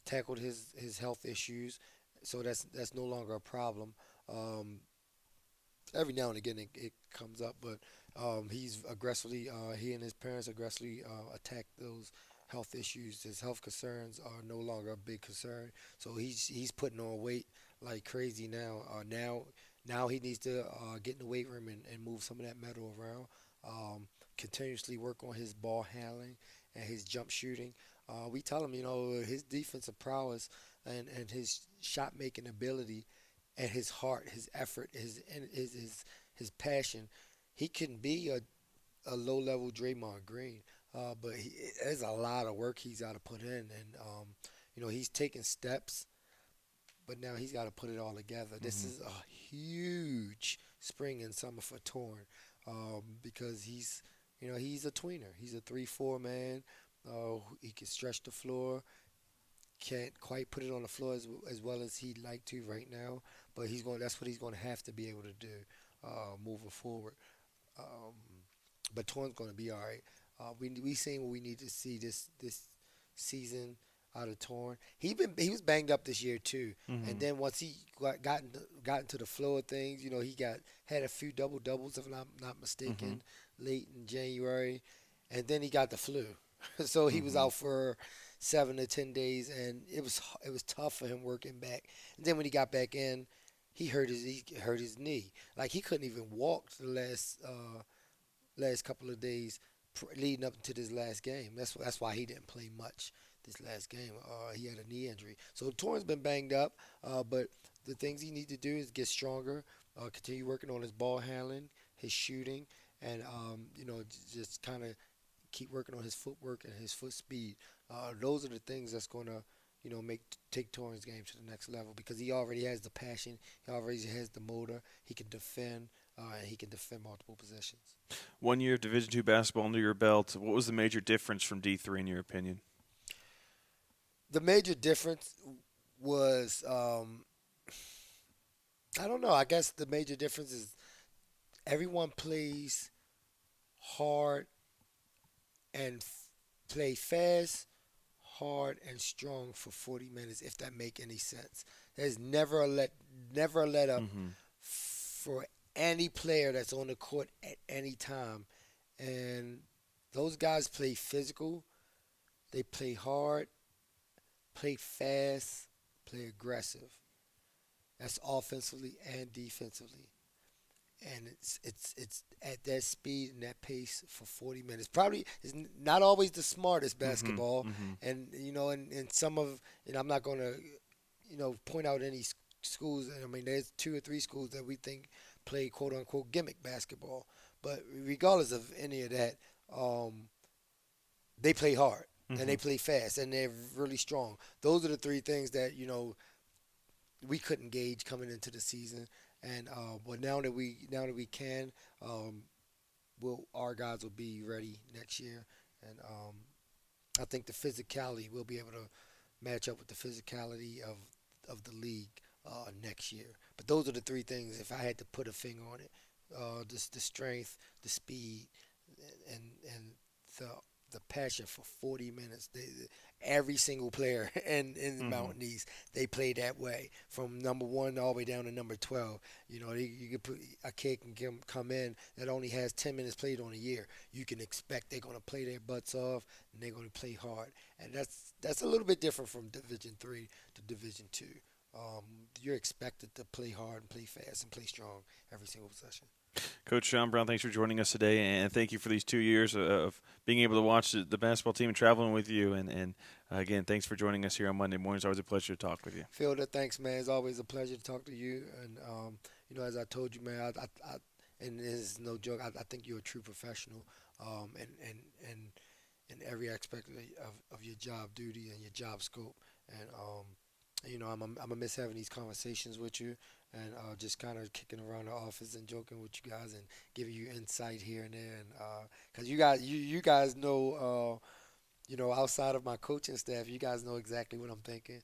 tackled his health issues, so that's no longer a problem. Every now and again it comes up, but he's aggressively, he and his parents aggressively attack those health issues. His health concerns are no longer a big concern, so he's putting on weight like crazy now. Now he needs to get in the weight room and move some of that metal around. Continuously work on his ball handling and his jump shooting. We tell him, his defensive prowess and his shot making ability and his heart, his effort, his passion. He can be a low level Draymond Green, but there's a lot of work he's got to put in, and he's taking steps. But now he's got to put it all together. This is a huge spring and summer for Torrin, because he's a tweener. He's a 3-4 man. He can stretch the floor. Can't quite put it on the floor as well as he'd like to right now, but that's what he's going to have to be able to do moving forward. But Torrin's going to be all right. We seen what we need to see this season out of Torrin. He was banged up this year too, and then once he got into the flow of things, he had a few doubles if I'm not mistaken, late in January, and then he got the flu, so he was out for 7 to 10 days, and it was tough for him working back. And then when he got back in, he hurt his knee. Like he couldn't even walk the last couple of days leading up to this last game. That's why he didn't play much this last game. He had a knee injury. So Torrin's been banged up, but the things he needs to do is get stronger, continue working on his ball handling, his shooting, and just kind of keep working on his footwork and his foot speed. Those are the things that's going to take Torrin's game to the next level, because he already has the passion, he already has the motor, he can defend. and he can defend multiple positions. 1 year of Division II basketball under your belt. What was the major difference from D3 in your opinion? The major difference was, I don't know. I guess the major difference is everyone plays hard and play fast, hard, and strong for 40 minutes, if that make any sense. There's never a let up for any player that's on the court at any time. And those guys play physical, they play hard, play fast, play aggressive. That's offensively and defensively. And it's at that speed and that pace for 40 minutes. Probably is not always the smartest basketball, and and some of, I'm not going to point out any schools. I mean, there's 2 or 3 schools that we think play quote unquote gimmick basketball, but regardless of any of that, they play hard and they play fast and they're really strong. Those are the 3 things that we couldn't gauge coming into the season. And but now that we can, our guys will be ready next year, and I think the physicality, we'll be able to match up with the physicality of the league next year. But those are the 3 things. If I had to put a finger on it, the strength, the speed, and the passion for 40 minutes. Every single player in the Mountain East, they play that way from number 1 all the way down to number 12. You could put a kid can come in that only has 10 minutes played on a year. You can expect they're going to play their butts off and they're going to play hard, and that's a little bit different from Division III to Division II. You're expected to play hard and play fast and play strong every single possession. Coach Sean Brown, thanks for joining us today, and thank you for these 2 years of being able to watch the basketball team and traveling with you. And again, thanks for joining us here on Monday mornings. Always a pleasure to talk with you. Fielder, thanks, man. It's always a pleasure to talk to you. And as I told you, man, I and this is no joke. I think you're a true professional, and in every aspect of your job duty and your job scope. And I'm gonna miss having these conversations with you, and just kind of kicking around the office and joking with you guys and giving you insight here and there. And because you guys know, outside of my coaching staff, you guys know exactly what I'm thinking.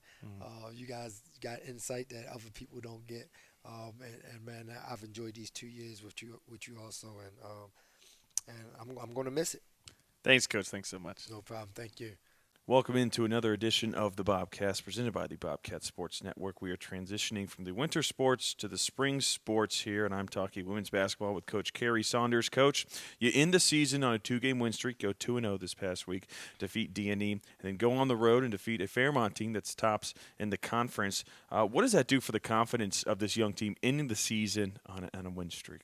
You guys got insight that other people don't get. And man, I've enjoyed these 2 years with you also, and I'm gonna miss it. Thanks, Coach. Thanks so much. No problem. Thank you. Welcome into another edition of the Bobcast, presented by the Bobcat Sports Network. We are transitioning from the winter sports to the spring sports here, and I'm talking women's basketball with Coach Carrie Saunders. Coach, you end the season on a 2-game win streak, go 2-0 this past week, defeat D&E, and then go on the road and defeat a Fairmont team that's tops in the conference. What does that do for the confidence of this young team ending the season on a win streak?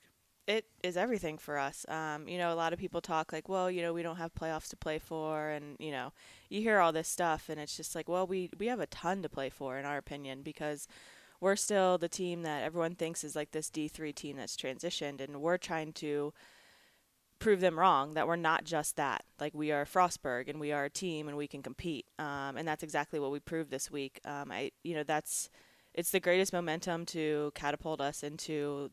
It is everything for us. A lot of people talk like, well, we don't have playoffs to play for, and, you hear all this stuff, and it's just like, well, we have a ton to play for, in our opinion, because we're still the team that everyone thinks is like this D3 team that's transitioned, and we're trying to prove them wrong, that we're not just that. Like, we are Frostburg, and we are a team, and we can compete, and that's exactly what we proved this week. It's the greatest momentum to catapult us into,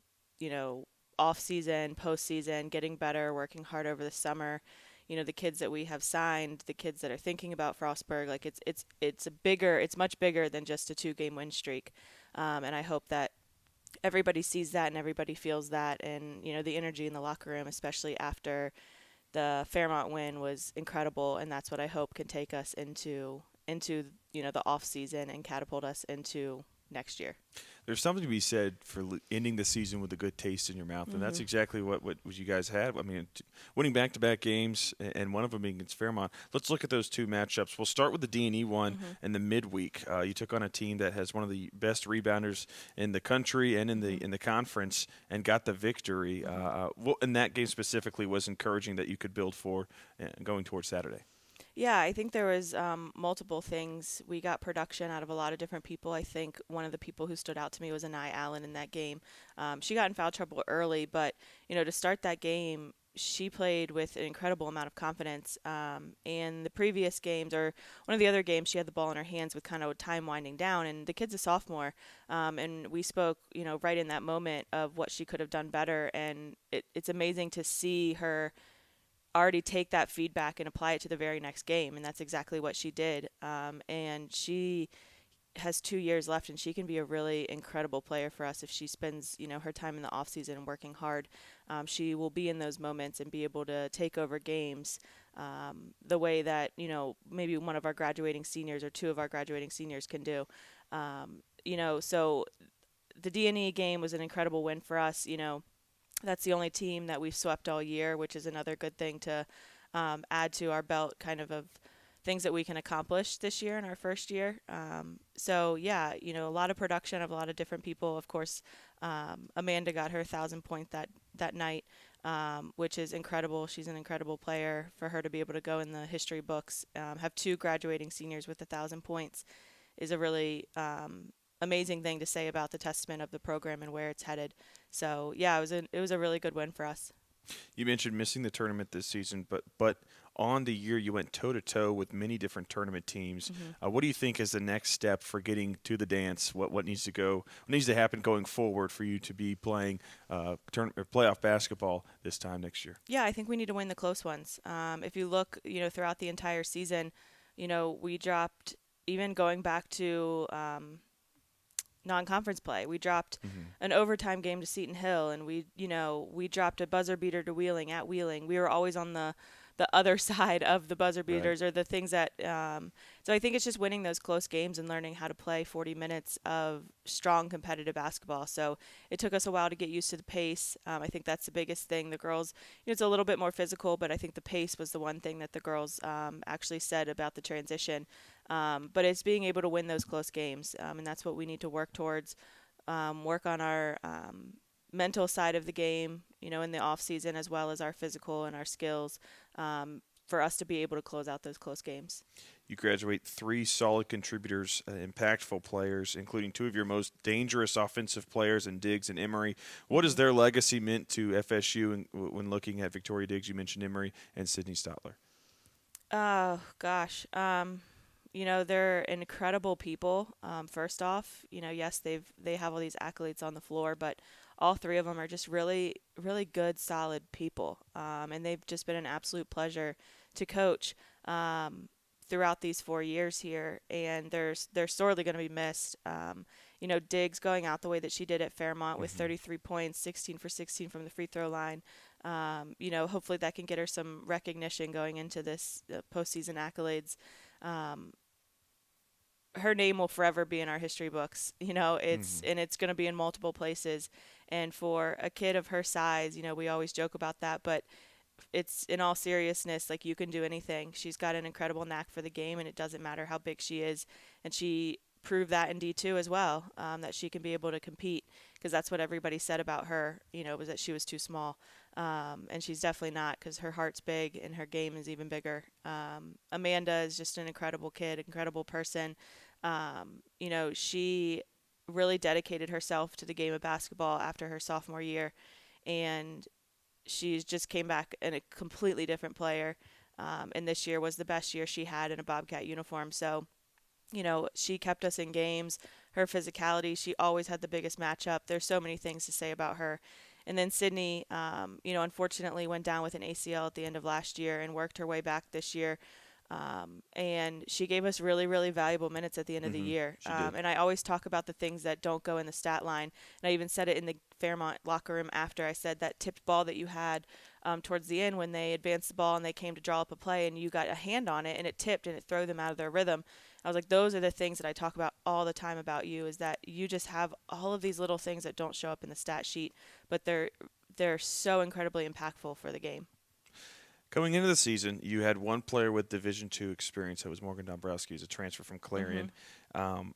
off-season, post-season, getting better, working hard over the summer. The kids that we have signed, the kids that are thinking about Frostburg, like it's much bigger than just a 2-game win streak. And I hope that everybody sees that and everybody feels that. And, the energy in the locker room, especially after the Fairmont win, was incredible. And that's what I hope can take us into the off-season and catapult us into next year. There's something to be said for ending the season with a good taste in your mouth, and that's exactly what you guys had. I mean, winning back-to-back games, and one of them being against Fairmont. Let's look at those 2 matchups. We'll start with the D&E one in the midweek. You took on a team that has one of the best rebounders in the country and in the conference, and got the victory. What in that game specifically was encouraging that you could build for going towards Saturday? Yeah, I think there was multiple things. We got production out of a lot of different people. I think one of the people who stood out to me was Anai Allen in that game. She got in foul trouble early, but to start that game, she played with an incredible amount of confidence. And the previous games, or one of the other games, she had the ball in her hands with kind of time winding down. And the kid's a sophomore, and we spoke, right in that moment of what she could have done better. And it's amazing to see her already take that feedback and apply it to the very next game, and that's exactly what she did. And she has 2 years left, and she can be a really incredible player for us if she spends, her time in the off season working hard. She will be in those moments and be able to take over games the way that maybe one of our graduating seniors or two of our graduating seniors can do. So the D&E game was an incredible win for us. That's the only team that we've swept all year, which is another good thing to add to our belt, kind of things that we can accomplish this year in our first year. A lot of production of a lot of different people. Of course, Amanda got her 1,000 point that night, which is incredible. She's an incredible player. For her to be able to go in the history books, have two graduating seniors with 1,000 points is a really amazing thing to say about the testament of the program and where it's headed. So yeah, it was a really good win for us. You mentioned missing the tournament this season, but on the year you went toe-to-toe with many different tournament teams. What do you think is the next step for getting to the dance? What needs to happen going forward for you to be playing playoff basketball this time next year? Yeah, I think we need to win the close ones. If you look, throughout the entire season, we dropped, even going back to non-conference play. We dropped an overtime game to Seton Hill, and we dropped a buzzer beater to Wheeling at Wheeling. We were always on the other side of the buzzer beaters, or the things that so I think it's just winning those close games and learning how to play 40 minutes of strong competitive basketball. So it took us a while to get used to the pace. I think that's the biggest thing. The girls, it's a little bit more physical, but I think the pace was the one thing that the girls actually said about the transition. But it's being able to win those close games, and that's what we need to work towards. Work on our mental side of the game, in the off season, as well as our physical and our skills, for us to be able to close out those close games. You graduate 3 solid contributors, impactful players, including 2 of your most dangerous offensive players in Diggs and Emery. What has their legacy meant to FSU when looking at Victoria Diggs? You mentioned Emery and Sydney Stotler. Oh, gosh. They're incredible people. First off, yes, they have all these accolades on the floor, but all 3 of them are just really, really good, solid people. And they've just been an absolute pleasure to coach throughout these 4 years here. And they're sorely going to be missed. Diggs going out the way that she did at Fairmont with 33 points, 16 for 16 from the free throw line. Hopefully that can get her some recognition going into this postseason accolades. Her name will forever be in our history books. And it's going to be in multiple places. And for a kid of her size, we always joke about that, but it's, in all seriousness, like, you can do anything. She's got an incredible knack for the game, and it doesn't matter how big she is. And she proved that in D2 as well, that she can be able to compete, because that's what everybody said about her, was that she was too small. And she's definitely not, because her heart's big and her game is even bigger. Amanda is just an incredible kid, incredible person. She really dedicated herself to the game of basketball after her sophomore year, and she's just came back in a completely different player. And this year was the best year she had in a Bobcat uniform. So, she kept us in games. Her physicality, she always had the biggest matchup. There's so many things to say about her. And then Sydney, unfortunately went down with an ACL at the end of last year and worked her way back this year. And she gave us really, really valuable minutes at the end of the year. And I always talk about the things that don't go in the stat line. And I even said it in the Fairmont locker room after. I said that tipped ball that you had towards the end when they advanced the ball and they came to draw up a play and you got a hand on it and it tipped and it threw them out of their rhythm. I was like, those are the things that I talk about all the time about you, is that you just have all of these little things that don't show up in the stat sheet, but they're so incredibly impactful for the game. Going into the season, you had one player with Division II experience. That was Morgan Dombrowski, as a transfer from Clarion.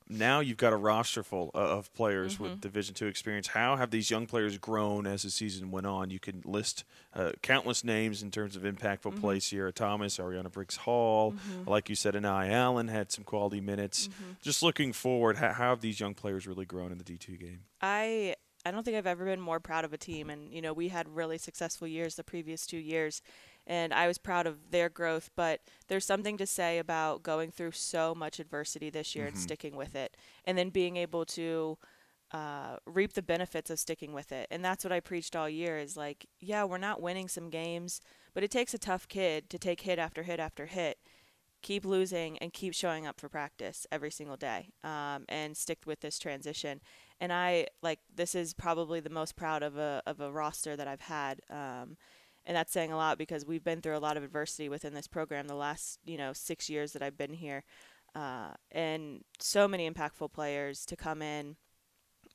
Now you've got a roster full of players with Division II experience. How have these young players grown as the season went on? You can list countless names in terms of impactful plays. Sierra Thomas, Ariana Briggs-Hall, like you said, Anaya Allen had some quality minutes. Just looking forward, how have these young players really grown in the D2 game? I I don't think I've ever been more proud of a team. And, we had really successful years the previous 2 years, and I was proud of their growth. But there's something to say about going through so much adversity this year and sticking with it, and then being able to reap the benefits of sticking with it. And that's what I preached all year is like, yeah, we're not winning some games, but it takes a tough kid to take hit after hit after hit, keep losing, and keep showing up for practice every single day, and stick with this transition. And this is probably the most proud of a roster that I've had. And that's saying a lot because we've been through a lot of adversity within this program the last, 6 years that I've been here. And so many impactful players to come in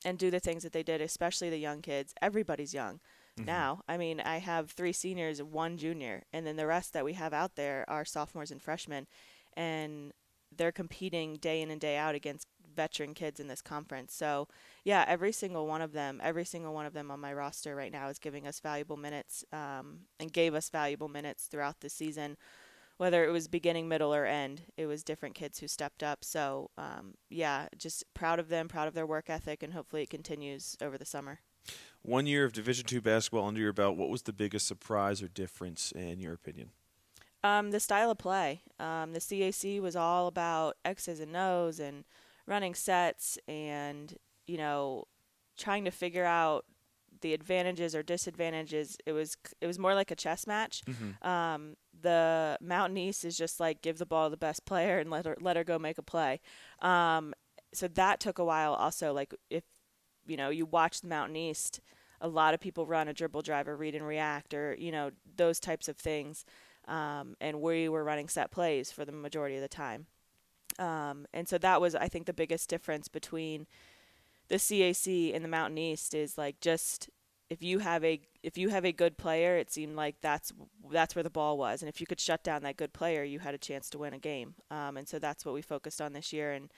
and do the things that they did, especially the young kids. Everybody's young now. I mean, I have 3 seniors, 1 junior, and then the rest that we have out there are sophomores and freshmen, and they're competing day in and day out against veteran kids in this conference. So, yeah, every single one of them on my roster right now is giving us valuable minutes, and gave us valuable minutes throughout the season. Whether it was beginning, middle, or end, it was different kids who stepped up. So, yeah, just proud of them, proud of their work ethic, and hopefully it continues over the summer. 1 year of Division II basketball under your belt. What was the biggest surprise or difference in your opinion? The style of play. The CAC was all about X's and O's and running sets and, trying to figure out the advantages or disadvantages. It was more like a chess match. The Mountain East is just like give the ball to the best player and let her go make a play. So that took a while. Also, like if you watch the Mountain East, a lot of people run a dribble drive or read and react or those types of things, and we were running set plays for the majority of the time. And so that was, I think, the biggest difference between the CAC and the Mountain East is like just if you have a good player, it seemed like that's where the ball was, and if you could shut down that good player, you had a chance to win a game. And so that's what we focused on this year. And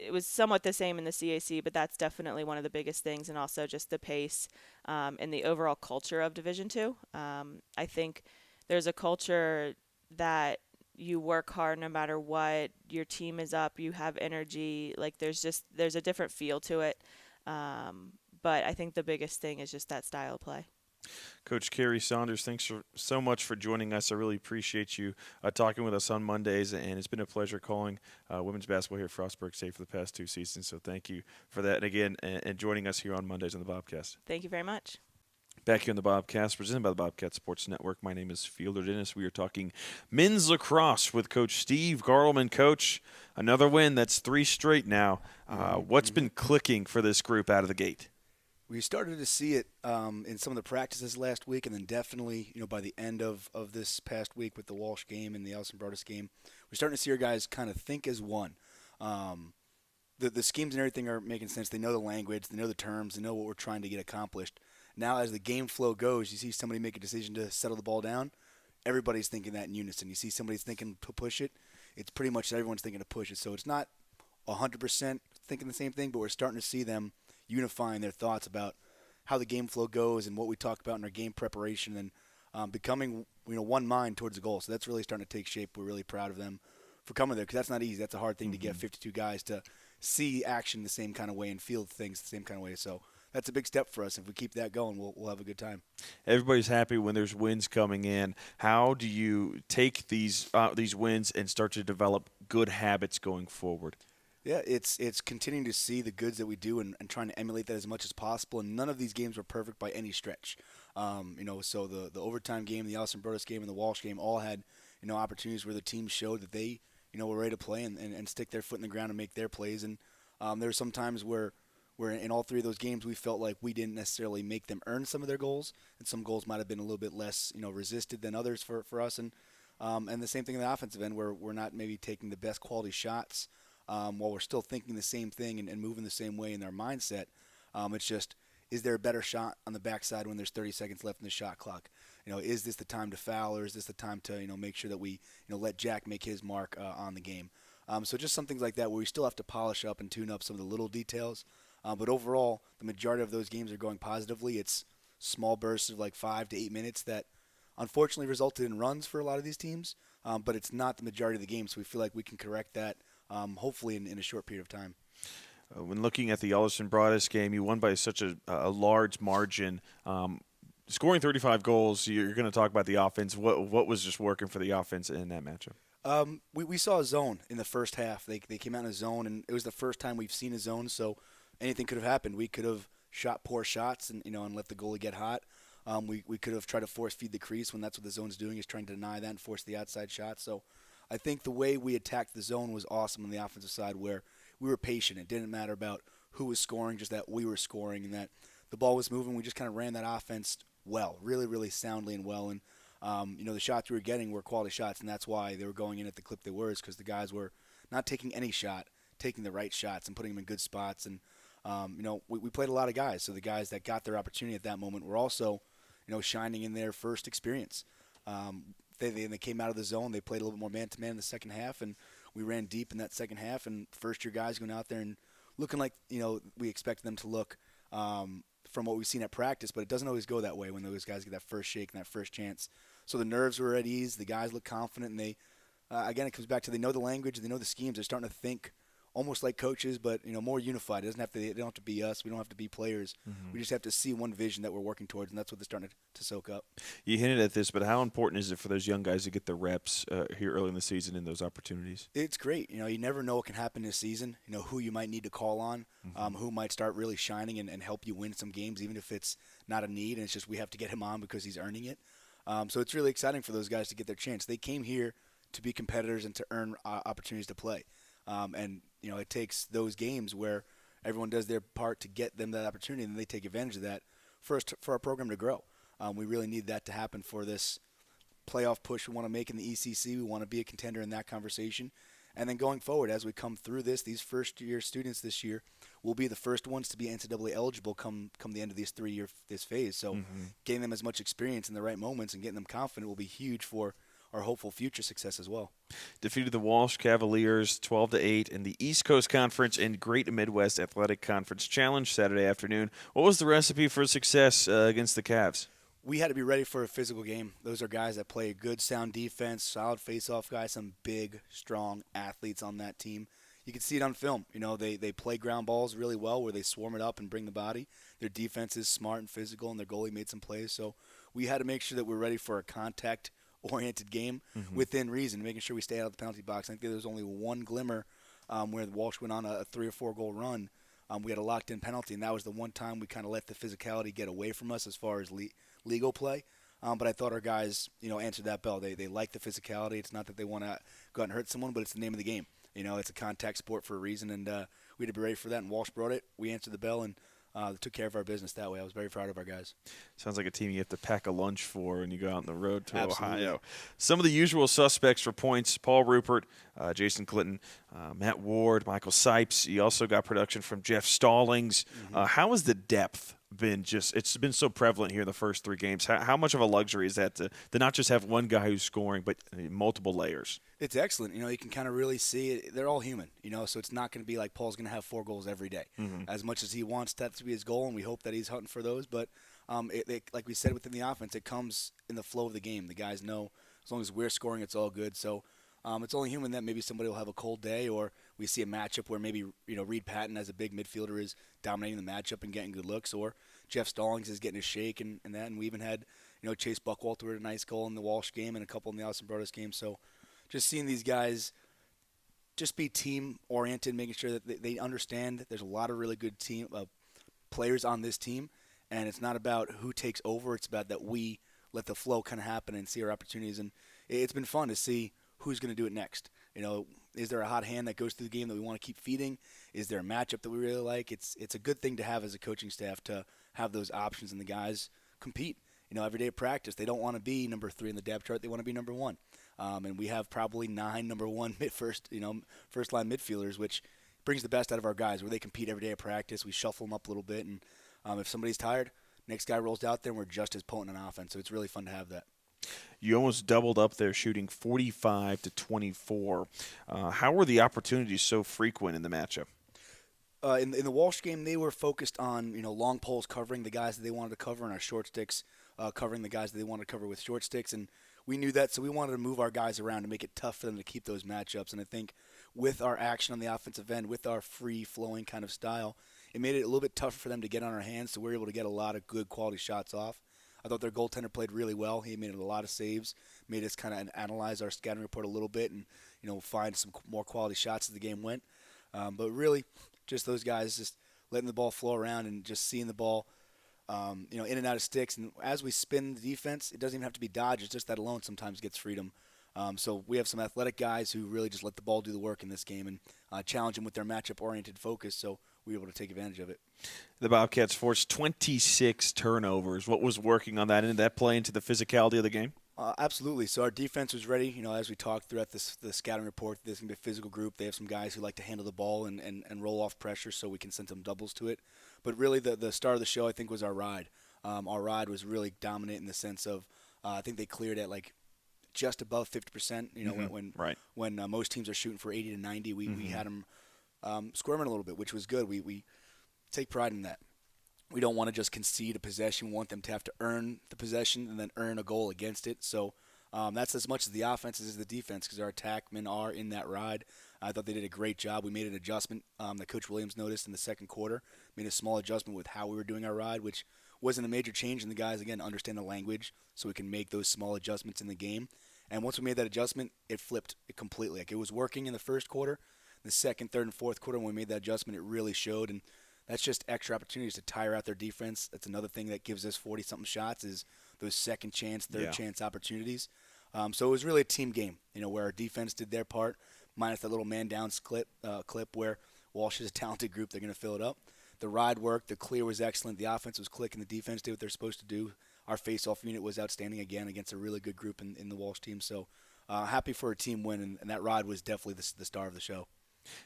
it was somewhat the same in the CAC, but that's definitely one of the biggest things, and also just the pace and the overall culture of Division II. I think there's a culture that you work hard no matter what, your team is up, you have energy, like there's a different feel to it. But I think the biggest thing is just that style of play. Coach Carrie Saunders, thanks so much for joining us. I really appreciate you talking with us on Mondays, and it's been a pleasure calling women's basketball here at Frostburg State for the past 2 seasons. So thank you for that, and again, and joining us here on Mondays on the Bobcast. Thank you very much. Back here on the Bobcast, presented by the Bobcat Sports Network. My name is Fielder Dennis. We are talking men's lacrosse with Coach Steve Gartelman. Coach, another win. That's 3 straight now. What's been clicking for this group out of the gate? We started to see it in some of the practices last week, and then definitely, by the end of this past week with the Walsh game and the Allison Broadus game, we're starting to see our guys kind of think as one. The schemes and everything are making sense. They know the language, they know the terms, they know what we're trying to get accomplished. Now, as the game flow goes, you see somebody make a decision to settle the ball down. Everybody's thinking that in unison. You see somebody's thinking to push it. It's pretty much everyone's thinking to push it. So it's not 100% thinking the same thing, but we're starting to see them unifying their thoughts about how the game flow goes and what we talk about in our game preparation, and becoming one mind towards the goal. So that's really starting to take shape. We're really proud of them for coming there, because that's not easy. That's a hard thing to get 52 guys to see action the same kind of way and feel things the same kind of way. So that's a big step for us. If we keep that going, we'll have a good time. Everybody's happy when there's wins coming in. How do you take these wins and start to develop good habits going forward? Yeah, it's continuing to see the goods that we do and trying to emulate that as much as possible. And none of these games were perfect by any stretch. So the overtime game, the Allison Broadus game, and the Walsh game all had opportunities where the team showed that they were ready to play and stick their foot in the ground and make their plays. And there were some times where in all 3 of those games we felt like we didn't necessarily make them earn some of their goals, and some goals might have been a little bit less resisted than others for us. And the same thing in the offensive end, where we're not maybe taking the best quality shots while we're still thinking the same thing and moving the same way in our mindset. It's just, is there a better shot on the backside when there's 30 seconds left in the shot clock? Is this the time to foul, or is this the time to make sure that we let Jack make his mark on the game? So just some things like that where we still have to polish up and tune up some of the little details. But overall, the majority of those games are going positively. It's small bursts of like 5 to 8 minutes that unfortunately resulted in runs for a lot of these teams, but it's not the majority of the game, so we feel like we can correct that hopefully in a short period of time. When looking at the Ellerson Broadus game, you won by such a large margin. Scoring 35 goals, you're going to talk about the offense. What was just working for the offense in that matchup? We saw a zone in the first half. They came out in a zone, and it was the first time we've seen a zone, so anything could have happened. We could have shot poor shots and let the goalie get hot. We could have tried to force feed the crease when that's what the zone's doing, is trying to deny that and force the outside shot. So I think the way we attacked the zone was awesome on the offensive side, where we were patient. It didn't matter about who was scoring, just that we were scoring and that the ball was moving. We just kind of ran that offense well, really, really soundly and well. And the shots we were getting were quality shots, and that's why they were going in at the clip they were, is because the guys were not taking any shot, taking the right shots and putting them in good spots. And we played a lot of guys, so the guys that got their opportunity at that moment were also shining in their first experience. They came out of the zone. They played a little bit more man-to-man in the second half, and we ran deep in that second half. And first-year guys going out there and looking like we expect them to look from what we've seen at practice, but it doesn't always go that way when those guys get that first shake and that first chance. So the nerves were at ease. The guys look confident, and they again, it comes back to they know the language, they know the schemes. They're starting to think almost like coaches, but more unified. They don't have to be us. We don't have to be players. Mm-hmm. We just have to see one vision that we're working towards, and that's what they're starting to soak up. You hinted at this, but how important is it for those young guys to get the reps here early in the season and those opportunities? It's great. You never know what can happen this season. Who you might need to call on, who might start really shining and help you win some games, even if it's not a need and it's just we have to get him on because he's earning it. So it's really exciting for those guys to get their chance. They came here to be competitors and to earn opportunities to play. It takes those games where everyone does their part to get them that opportunity, and they take advantage of that for our program to grow. We really need that to happen for this playoff push we want to make in the ECC. We want to be a contender in that conversation. And then going forward, as we come through these first-year students this year will be the first ones to be NCAA eligible come the end of this phase. So getting them as much experience in the right moments and getting them confident will be huge for our hopeful future success as well. Defeated the Walsh Cavaliers 12-8 in the East Coast Conference and Great Midwest Athletic Conference Challenge Saturday afternoon. What was the recipe for success against the Cavs? We had to be ready for a physical game. Those are guys that play good, sound defense, solid face-off guys, some big, strong athletes on that team. You can see it on film. They play ground balls really well where they swarm it up and bring the body. Their defense is smart and physical, and their goalie made some plays. So we had to make sure that we're ready for a contact-oriented game within reason, making sure we stay out of the penalty box. I think there was only one glimmer where the Walsh went on a 3 or 4 goal run. We had a locked-in penalty, and that was the one time we kind of let the physicality get away from us as far as legal play. But I thought our guys, answered that bell. They like the physicality. It's not that they want to go out and hurt someone, but it's the name of the game. It's a contact sport for a reason, and we had to be ready for that, and Walsh brought it. We answered the bell, and took care of our business that way. I was very proud of our guys. Sounds like a team you have to pack a lunch for when you go out on the road to Absolutely. Ohio. Some of the usual suspects for points: Paul Rupert, Jason Clinton, Matt Ward, Michael Sipes. You also got production from Jeff Stallings. How has the depth been? It's been so prevalent here in the first 3 games. How much of a luxury is that to not just have one guy who's scoring, but multiple layers? It's excellent. You can kind of really see it. They're all human, so it's not going to be like Paul's going to have 4 goals every day. As much as he wants that to be his goal, and we hope that he's hunting for those. But like we said within the offense, it comes in the flow of the game. The guys know as long as we're scoring, it's all good. So it's only human that maybe somebody will have a cold day, or we see a matchup where maybe Reed Patton as a big midfielder is dominating the matchup and getting good looks, or Jeff Stallings is getting a shake and that. And we even had Chase Buckwalter with a nice goal in the Walsh game and a couple in the Allison Brothers game. So just seeing these guys just be team-oriented, making sure that they understand that there's a lot of really good team players on this team, and it's not about who takes over. It's about that we let the flow kind of happen and see our opportunities. And it's been fun to see who's going to do it next. Is there a hot hand that goes through the game that we want to keep feeding? Is there a matchup that we really like? It's a good thing to have as a coaching staff to have those options, and the guys compete. Every day of practice, they don't want to be number 3 in the depth chart. They want to be number 1. And we have probably 9 number 1 first line midfielders, which brings the best out of our guys. Where they compete every day of practice, we shuffle them up a little bit, and if somebody's tired, next guy rolls out there, and we're just as potent on offense. So it's really fun to have that. You almost doubled up there, shooting 45-24. How were the opportunities so frequent in the matchup? In the Walsh game, they were focused on long poles covering the guys that they wanted to cover, and our short sticks covering the guys that they wanted to cover with short sticks. And we knew that, so we wanted to move our guys around to make it tough for them to keep those matchups. And I think with our action on the offensive end, with our free-flowing kind of style, it made it a little bit tougher for them to get on our hands, so we were able to get a lot of good quality shots off. I thought their goaltender played really well. He made a lot of saves, made us kind of analyze our scouting report a little bit and, find some more quality shots as the game went. But really, just those guys just letting the ball flow around and just seeing the ball, in and out of sticks. And as we spin the defense, it doesn't even have to be dodges. Just that alone sometimes gets freedom. So we have some athletic guys who really just let the ball do the work in this game and challenge them with their matchup-oriented focus. So we were able to take advantage of it. The Bobcats forced 26 turnovers. What was working on that? And did that play into the physicality of the game? Absolutely. So our defense was ready. As we talked throughout the scouting report, this is going to be a physical group. They have some guys who like to handle the ball and roll off pressure, so we can send some doubles to it. But really, the star of the show, I think, was our ride. Our ride was really dominant in the sense of I think they cleared at just above 50%. When most teams are shooting for 80 to 90, we had them squirming a little bit, which was good. We take pride in that. We don't want to just concede a possession. We want them to have to earn the possession and then earn a goal against it. So that's as much as the offense as the defense, because our attackmen are in that ride. I thought they did a great job. We made an adjustment that Coach Williams noticed in the second quarter, made a small adjustment with how we were doing our ride, which wasn't a major change, and the guys, again, understand the language so we can make those small adjustments in the game. And once we made that adjustment, it flipped it completely. It was working in the first quarter. The second, third, and fourth quarter, when we made that adjustment, it really showed. And that's just extra opportunities to tire out their defense. That's another thing that gives us 40-something shots is those second chance, third chance opportunities. So it was really a team game, where our defense did their part, minus that little man-down clip where Walsh is a talented group. They're going to fill it up. The ride worked. The clear was excellent. The offense was clicking. The defense did what they're supposed to do. Our face-off unit was outstanding again against a really good group in the Walsh team. So happy for a team win, and that ride was definitely the star of the show.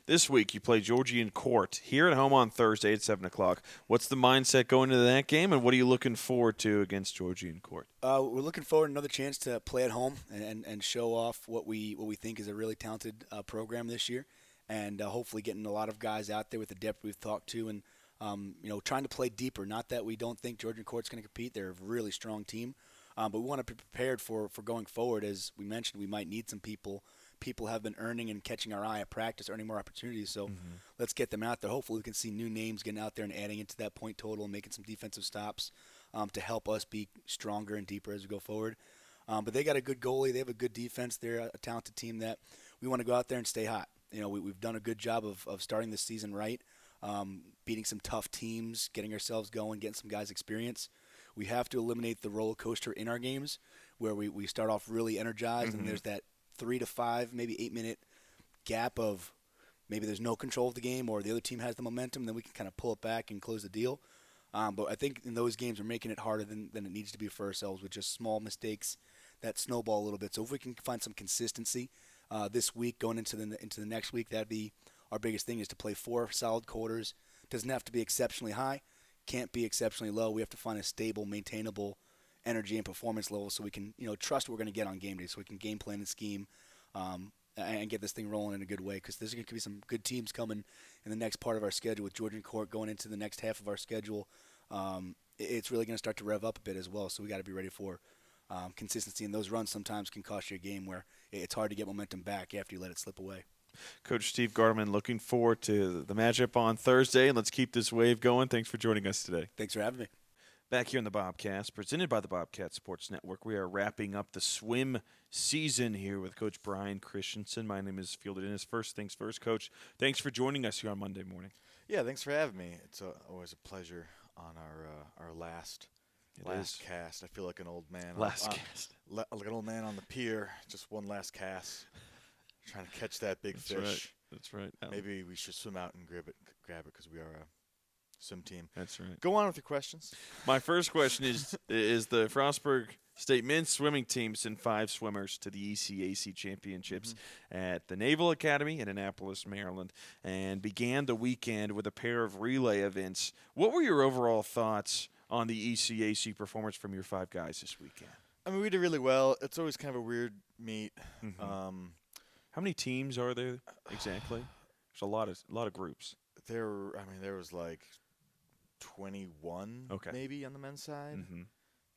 This week, you play Georgian Court here at home on Thursday at 7 o'clock. What's the mindset going into that game, and what are you looking forward to against Georgian Court? We're looking forward to another chance to play at home and show off what we think is a really talented program this year, and hopefully getting a lot of guys out there with the depth we've talked to and, trying to play deeper. Not that we don't think Georgian Court's going to compete. They're a really strong team, but we want to be prepared for going forward. As we mentioned, we might need some people. People have been earning and catching our eye at practice, earning more opportunities. So let's get them out there. Hopefully we can see new names getting out there and adding into that point total and making some defensive stops to help us be stronger and deeper as we go forward. But they got a good goalie. They have a good defense. They're a talented team that we want to go out there and stay hot. We've done a good job of starting this season right, beating some tough teams, getting ourselves going, getting some guys experience. We have to eliminate the roller coaster in our games where we start off really energized and there's that 3 to 5, maybe 8-minute gap of maybe there's no control of the game or the other team has the momentum, then we can kind of pull it back and close the deal. But I think in those games we're making it harder than it needs to be for ourselves with just small mistakes that snowball a little bit. So if we can find some consistency this week going into the next week, that'd be our biggest thing is to play 4 solid quarters. Doesn't have to be exceptionally high, can't be exceptionally low. We have to find a stable, maintainable energy and performance level so we can trust what we're going to get on game day, so we can game plan and scheme and get this thing rolling in a good way, because there's going to be some good teams coming in the next part of our schedule with Georgian Court going into the next half of our schedule. It's really going to start to rev up a bit as well, so we got to be ready for consistency, and those runs sometimes can cost you a game where it's hard to get momentum back after you let it slip away. Coach Steve Garman, looking forward to the matchup on Thursday, and let's keep this wave going. Thanks for joining us today. Thanks for having me. Back here in the Bobcast, presented by the Bobcat Sports Network, we are wrapping up the swim season here with Coach Brian Christensen. My name is Fielder Dennis. First things first, Coach, thanks for joining us here on Monday morning. Yeah, thanks for having me. It's always a pleasure on our last cast. I feel like an old man. Cast. Like an old man on the pier. Just one last cast. Trying to catch that big fish. That's right. Maybe we should swim out and grab it because we are a swim team. That's right. Go on with your questions. My first question is the Frostburg State men's swimming team sent 5 swimmers to the ECAC championships at the Naval Academy in Annapolis, Maryland, and began the weekend with a pair of relay events. What were your overall thoughts on the ECAC performance from your 5 guys this weekend? I mean, we did really well. It's always kind of a weird meet. How many teams are there exactly? There's a lot of groups. There was like 21 maybe on the men's side.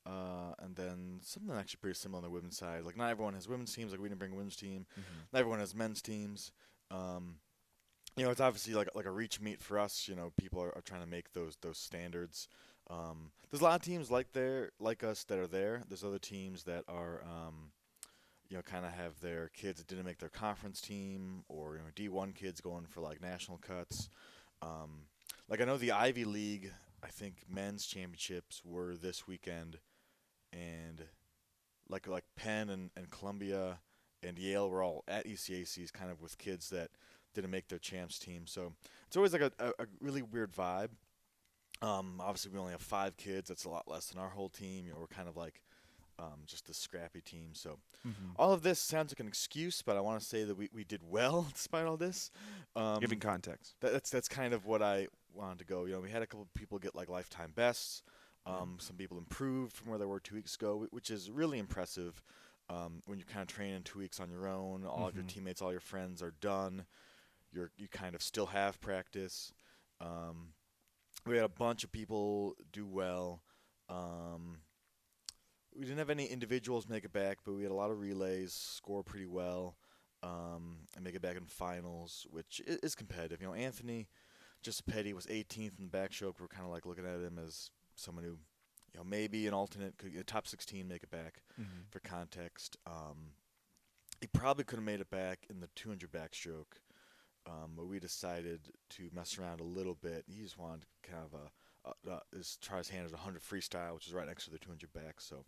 And then something actually pretty similar on the women's side. Like, not everyone has women's teams. Like, we didn't bring a women's team. Not everyone has men's teams. It's obviously like a reach meet for us. People are trying to make those standards. There's a lot of teams like us that are there. There's other teams that are kind of have their kids that didn't make their conference team, or D1 kids going for like national cuts. Like I know the Ivy League, I think men's championships were this weekend, and like Penn and Columbia and Yale were all at ECACs, kind of with kids that didn't make their champs team. So it's always like a really weird vibe. Obviously, we only have 5 kids. That's a lot less than our whole team. We're kind of like just a scrappy team. So all of this sounds like an excuse, but I want to say that we did well despite all this. Giving context. That's kind of what I wanted to go. We had a couple of people get like lifetime bests. Some people improved from where they were 2 weeks ago, which is really impressive. When you're kind of training 2 weeks on your own, all of your teammates, all your friends are done. You kind of still have practice. We had a bunch of people do well. We didn't have any individuals make it back, but we had a lot of relays score pretty well and make it back in finals, which is competitive. Anthony Giuseppe was 18th in the backstroke. We're kind of like looking at him as someone who, maybe an alternate, could get top 16, make it back. For context, he probably could have made it back in the 200 backstroke, but we decided to mess around a little bit. He just wanted to kind of try his hand at 100 freestyle, which is right next to the 200 back. So,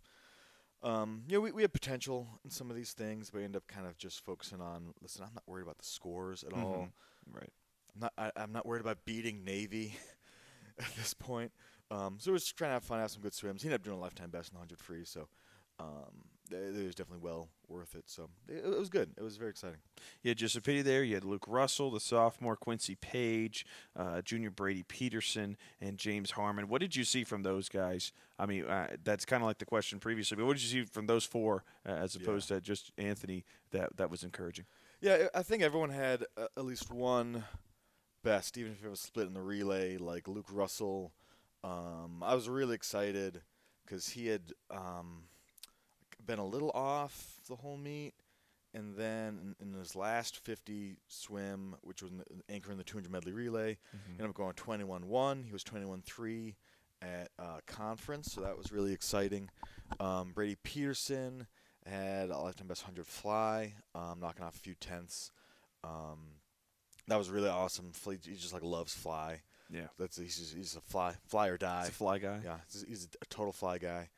we have potential in some of these things, but we end up kind of just focusing on. Listen, I'm not worried about the scores at all. Right. I'm not worried about beating Navy at this point. So we're just trying to have fun, have some good swims. He ended up doing a lifetime best in the 100 free, so it was definitely well worth it. So it was good. It was very exciting. You had Giuseppe there. You had Luke Russell, the sophomore, Quincy Page, junior Brady Peterson, and James Harmon. What did you see from those guys? I mean, that's kind of like the question previously, but what did you see from those 4 as opposed to just Anthony that was encouraging? Yeah, I think everyone had at least one best, even if it was split in the relay. Like Luke Russell, I was really excited because he had been a little off the whole meet, and then in his last 50 swim, which was anchoring the 200 medley relay, ended up going 21-1. He was 21-3 at conference, so that was really exciting. Brady Peterson had a lifetime best 100 fly, knocking off a few tenths. That was really awesome. He just like loves fly. Yeah, he's a fly or die. He's a fly guy. Yeah, he's a total fly guy.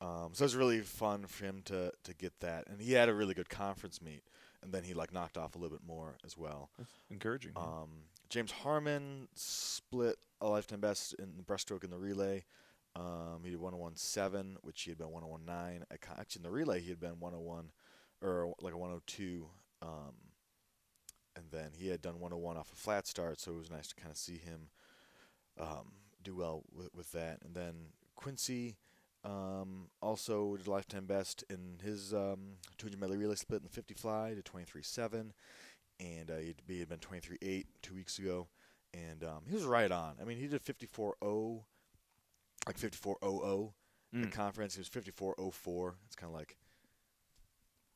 So it was really fun for him to get that, and he had a really good conference meet, and then he like knocked off a little bit more as well. That's encouraging. James Harmon split a lifetime best in the breaststroke in the relay. He did 101.7, which he had been 101.9. Actually, in the relay, he had been 101 or like a 102. And then he had done 101 off a flat start, so it was nice to kind of see him do well with that. And then Quincy also did a lifetime best in his 200 medley relay split in the 50 fly to 23.7, and he had been 23.8 2 weeks ago, and he was right on. I mean, he did 54.0, like 54.00 at conference. He was 54.04. It's kind of like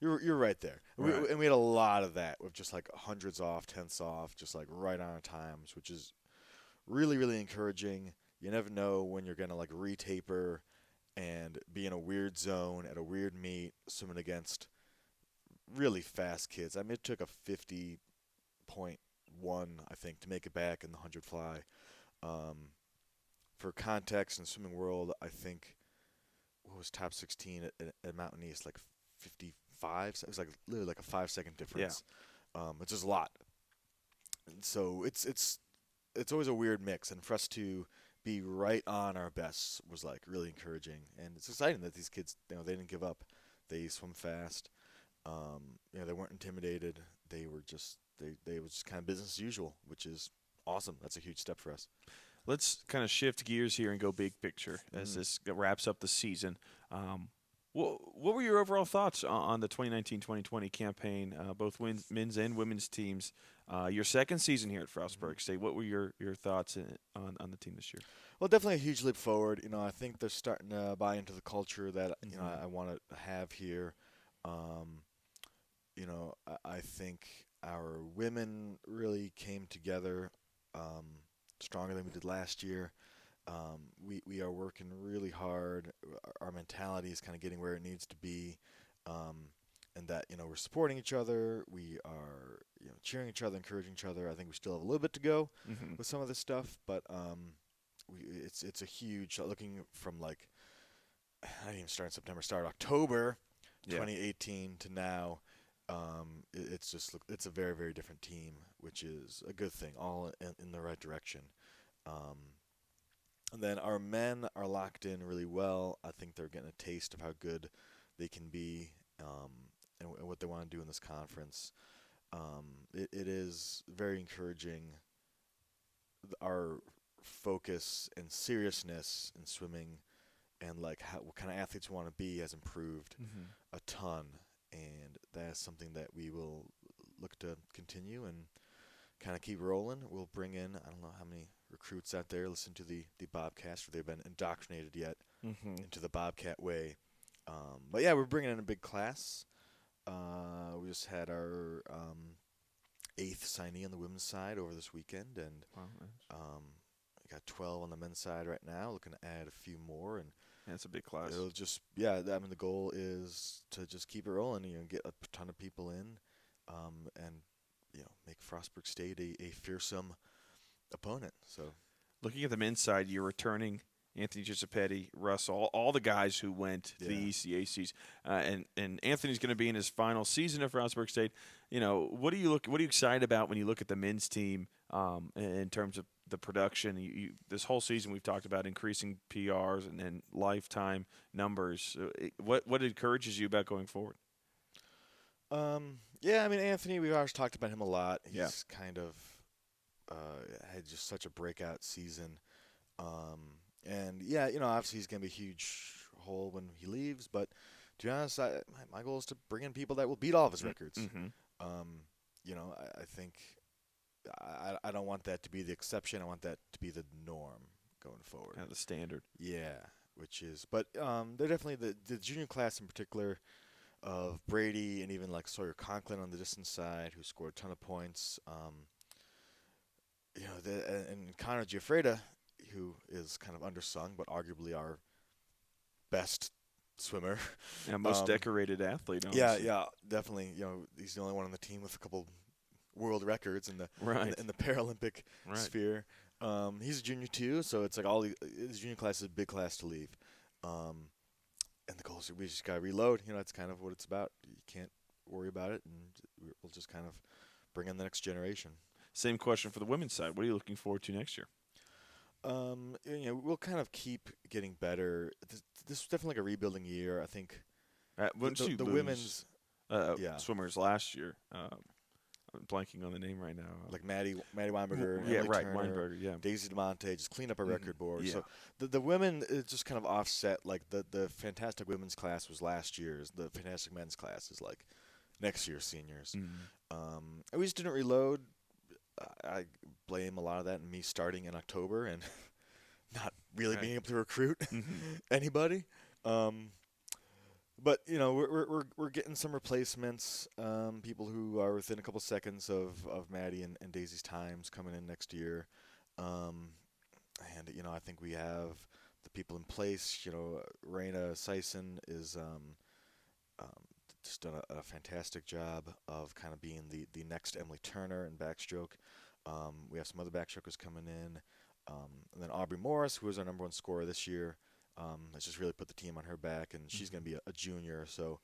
you're right there. Right. And we had a lot of that with just like hundreds off, tenths off, just like right on our times, which is really, really encouraging. You never know when you're gonna like retaper and be in a weird zone at a weird meet, swimming against really fast kids. I mean, it took a 50.1, I think, to make it back in the 100 fly. For context in swimming world, I think what was top 16 at Mountain East, like 55. So it was like literally like a 5-second difference. Yeah. It's just a lot. And so it's always a weird mix, and for us to be right on our best was like really encouraging, and it's exciting that these kids, they didn't give up. They swim fast. They weren't intimidated. They were just they was just kind of business as usual, which is awesome. That's a huge step for us. Let's kind of shift gears here and go big picture as this wraps up the season. What were your overall thoughts on the 2019-2020 campaign, both men's and women's teams? Your second season here at Frostburg State, what were your thoughts on the team this year? Well, definitely a huge leap forward. I think they're starting to buy into the culture that I want to have here. I think our women really came together stronger than we did last year. We are working really hard. Our mentality is kind of getting where it needs to be, and that we're supporting each other. We are cheering each other, encouraging each other. I think we still have a little bit to go with some of this stuff, but it's a huge looking from like I didn't even start in September, start October 2018 to now. It's a very, very different team, which is a good thing, all in the right direction. And then our men are locked in really well. I think they're getting a taste of how good they can be, and what they want to do in this conference. It is very encouraging. Our focus and seriousness in swimming and like what kind of athletes we want to be has improved a ton, and that's something that we will look to continue and kind of keep rolling. We'll bring in, I don't know how many recruits out there listen to the Bobcast, or they've been indoctrinated yet into the Bobcat way. But yeah, we're bringing in a big class. We just had our 8th signee on the women's side over this weekend, and we got 12 on the men's side right now, looking to add a few more, and that's a big class. it'll just, I mean, the goal is to just keep it rolling, get a ton of people in, and make Frostburg State a fearsome opponent. So, looking at the men's side, you're returning Anthony Giuseppetti, Russell, all the guys who went to the ECACs, and Anthony's going to be in his final season at Frostburg State. What are you excited about when you look at the men's team in terms of the production? This whole season we've talked about increasing PRs and lifetime numbers. What encourages you about going forward? I mean, Anthony, we've always talked about him a lot. He's kind of had just such a breakout season. And obviously he's going to be a huge hole when he leaves. But to be honest, my goal is to bring in people that will beat all of his records. I think I don't want that to be the exception. I want that to be the norm going forward. The standard. Yeah, but they're definitely the junior class in particular of Brady and even like Sawyer Conklin on the distance side, who scored a ton of points. And Connor Giuffreda, who is kind of undersung, but arguably our best swimmer. Yeah, most decorated athlete. Honestly. Yeah, definitely. He's the only one on the team with a couple world records in the Paralympic sphere. He's a junior too, so it's like his junior class is a big class to leave. And the goal is we just got to reload. That's kind of what it's about. You can't worry about it, and we'll just kind of bring in the next generation. Same question for the women's side. What are you looking forward to next year? We'll kind of keep getting better. This is definitely like a rebuilding year. I think the women's swimmers last year. I'm blanking on the name right now. Like Maddie Weinberger, Turner, Weinberger, Daisy DeMonte, just clean up a record board. So the women just kind of offset. Like the fantastic women's class was last year's. The fantastic men's class is like next year's seniors. We just didn't reload. I blame a lot of that on me starting in October and not really being able to recruit anybody. But we're getting some replacements, people who are within a couple seconds of Maddie and Daisy's times coming in next year, and I think we have the people in place. Raina Sison is just done a fantastic job of kind of being the next Emily Turner in backstroke. We have some other backstrokers coming in, and then Aubrey Morris, who was our #1 scorer this year. Has just really put the team on her back, and she's going to be a junior. So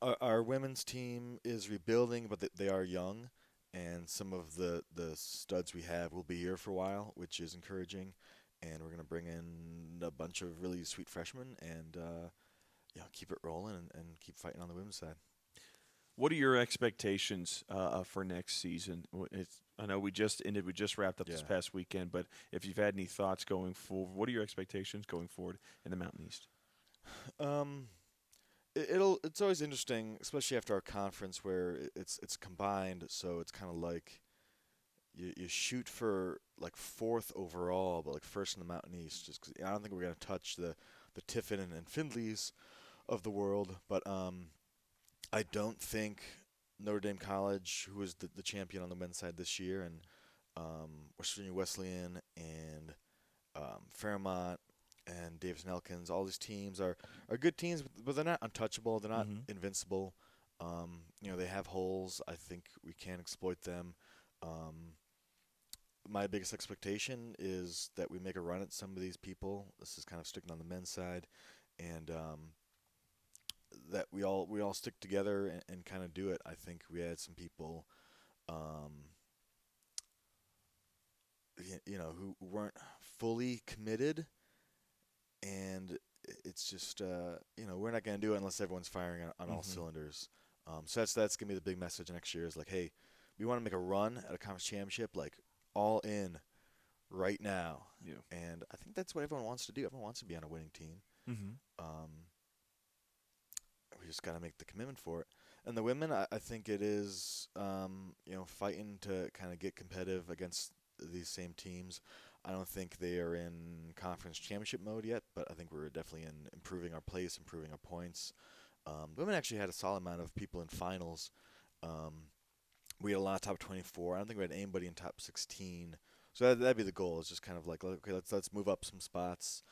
our women's team is rebuilding, but they are young, and some of the studs we have will be here for a while, which is encouraging. And we're going to bring in a bunch of really sweet freshmen and keep it rolling and keep fighting on the women's side. What are your expectations for next season? I know we just wrapped up this past weekend, but if you've had any thoughts going forward, what are your expectations going forward in the Mountain East? It's always interesting, especially after our conference where it's combined. So it's kind of like you shoot for like 4th overall, but like 1st in the Mountain East. Just 'cause I don't think we're gonna touch the Tiffin and Findleys of the world, but I don't think Notre Dame College, who was the champion on the men's side this year, and West Virginia Wesleyan and Fairmont and Davidson Elkins. All these teams are good teams, but they're not untouchable. They're not invincible. They have holes. I think we can exploit them. My biggest expectation is that we make a run at some of these people. This is kind of sticking on the men's side, and that we all stick together and kind of do it. I think we had some people, who weren't fully committed, and it's just we're not going to do it unless everyone's firing on all cylinders. So that's going to be the big message next year is like, hey, we want to make a run at a conference championship, like all in right now. Yeah. And I think that's what everyone wants to do. Everyone wants to be on a winning team. We just got to make the commitment for it. And the women, I think it is, fighting to kind of get competitive against these same teams. I don't think they are in conference championship mode yet, but I think we're definitely in improving our place, improving our points. The women actually had a solid amount of people in finals. We had a lot of top 24. I don't think we had anybody in top 16. So that'd be the goal. It's just kind of like, okay, let's move up some spots.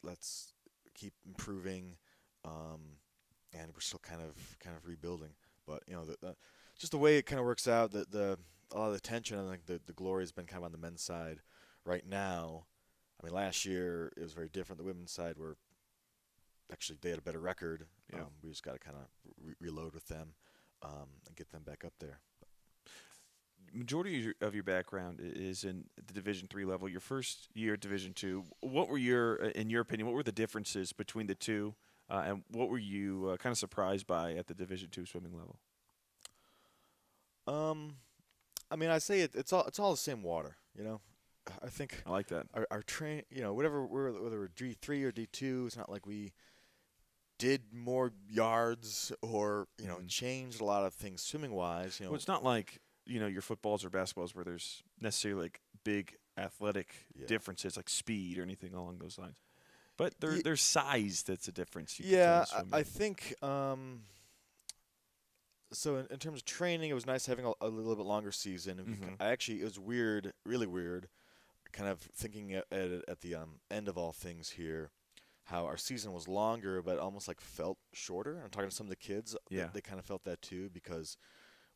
Let's keep improving. And we're still kind of rebuilding. But just the way it kind of works out, a lot of the tension, I think the glory has been kind of on the men's side right now. I mean, last year it was very different. The women's side were actually they had a better record. Yeah. We just got to kind of reload with them and get them back up there. Majority of your background is in the Division III level. Your first year at Division II, what were in your opinion, what were the differences between the two, and what were you kind of surprised by at the Division II swimming level? I mean, I say it's all the same water. I think I like that. Our train, whether we're D3 or D2, it's not like we did more yards or changed a lot of things swimming wise. Well, it's not like your footballs or basketballs where there's necessarily like big athletic differences like speed or anything along those lines. But there's size that's a difference. I think. So in terms of training, it was nice having a little bit longer season. It was weird, really weird, kind of thinking at the end of all things here, how our season was longer but almost like felt shorter. I'm talking to some of the kids. Yeah. They kind of felt that too because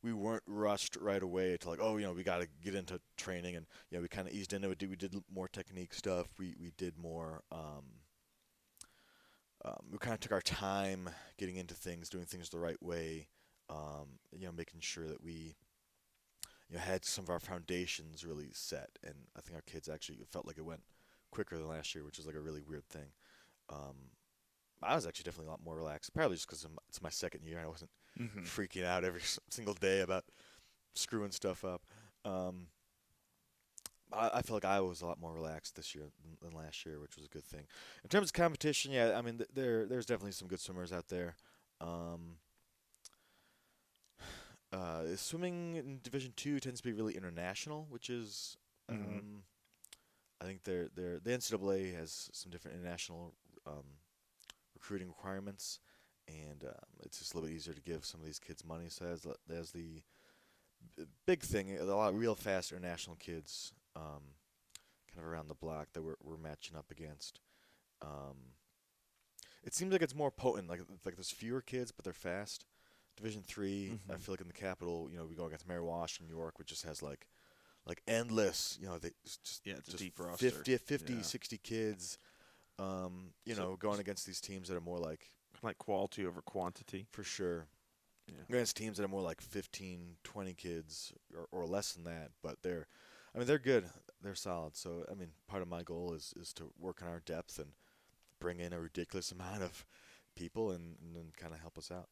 we weren't rushed right away to like, we got to get into training, and we kind of eased into it. We did more technique stuff. We did more. We kind of took our time getting into things, doing things the right way. Making sure that we had some of our foundations really set, and I think our kids actually felt like it went quicker than last year, which is like a really weird thing. I was actually definitely a lot more relaxed, probably just because it's my second year and I wasn't freaking out every single day about screwing stuff up. I feel like I was a lot more relaxed this year than last year, which was a good thing. In terms of competition, I mean, there's definitely some good swimmers out there. Swimming in Division II tends to be really international, which is, I think the NCAA has some different international recruiting requirements, and it's just a little bit easier to give some of these kids money. So there's the big thing, a lot of real fast international kids kind of around the block that we're matching up against. It seems like it's more potent, like there's fewer kids, but they're fast. Division III, I feel like in the capital, we go against Mary Wash in New York, which just has like endless, it's a deep roster. 50, 60 kids, going against these teams that are more like quality over quantity. For sure. Yeah. Against teams that are more like 15, 20 kids or less than that, but they're good. They're solid. So, part of my goal is to work on our depth and bring in a ridiculous amount of people and then kind of help us out.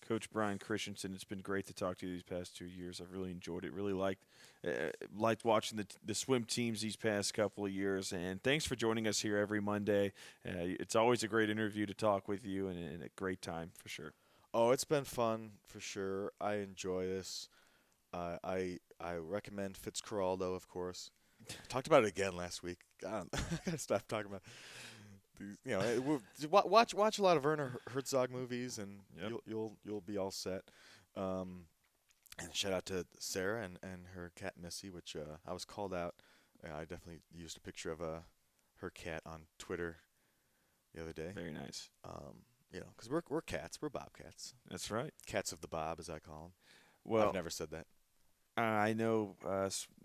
Coach Brian Christensen, it's been great to talk to you these past 2 years. I've really enjoyed it. Really liked watching the swim teams these past couple of years. And thanks for joining us here every Monday. It's always a great interview to talk with you and a great time for sure. Oh, it's been fun for sure. I enjoy this. I recommend Fitzcarraldo, of course. Talked about it again last week. God, I gotta stop talking about it. You know, watch a lot of Werner Herzog movies, and Yep. you'll be all set. And shout out to Sarah and her cat Missy, which I was called out. I definitely used a picture of her cat on Twitter the other day. Very nice. You know, because we're cats, we're Bobcats, That's right. cats of the Bob, as I call them. Well, I've never said that. I know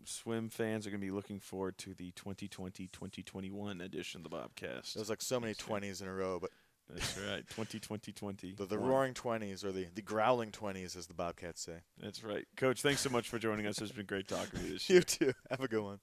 swim fans are going to be looking forward to the 2020-2021 edition of the Bobcast. There's like so many That's right. 20s in a row, but That's right. 2020. the roaring 20s, or the growling 20s, as the Bobcats say. That's right. Coach, thanks so much for joining us. It's been great talking to you this year. You too. Have a good one.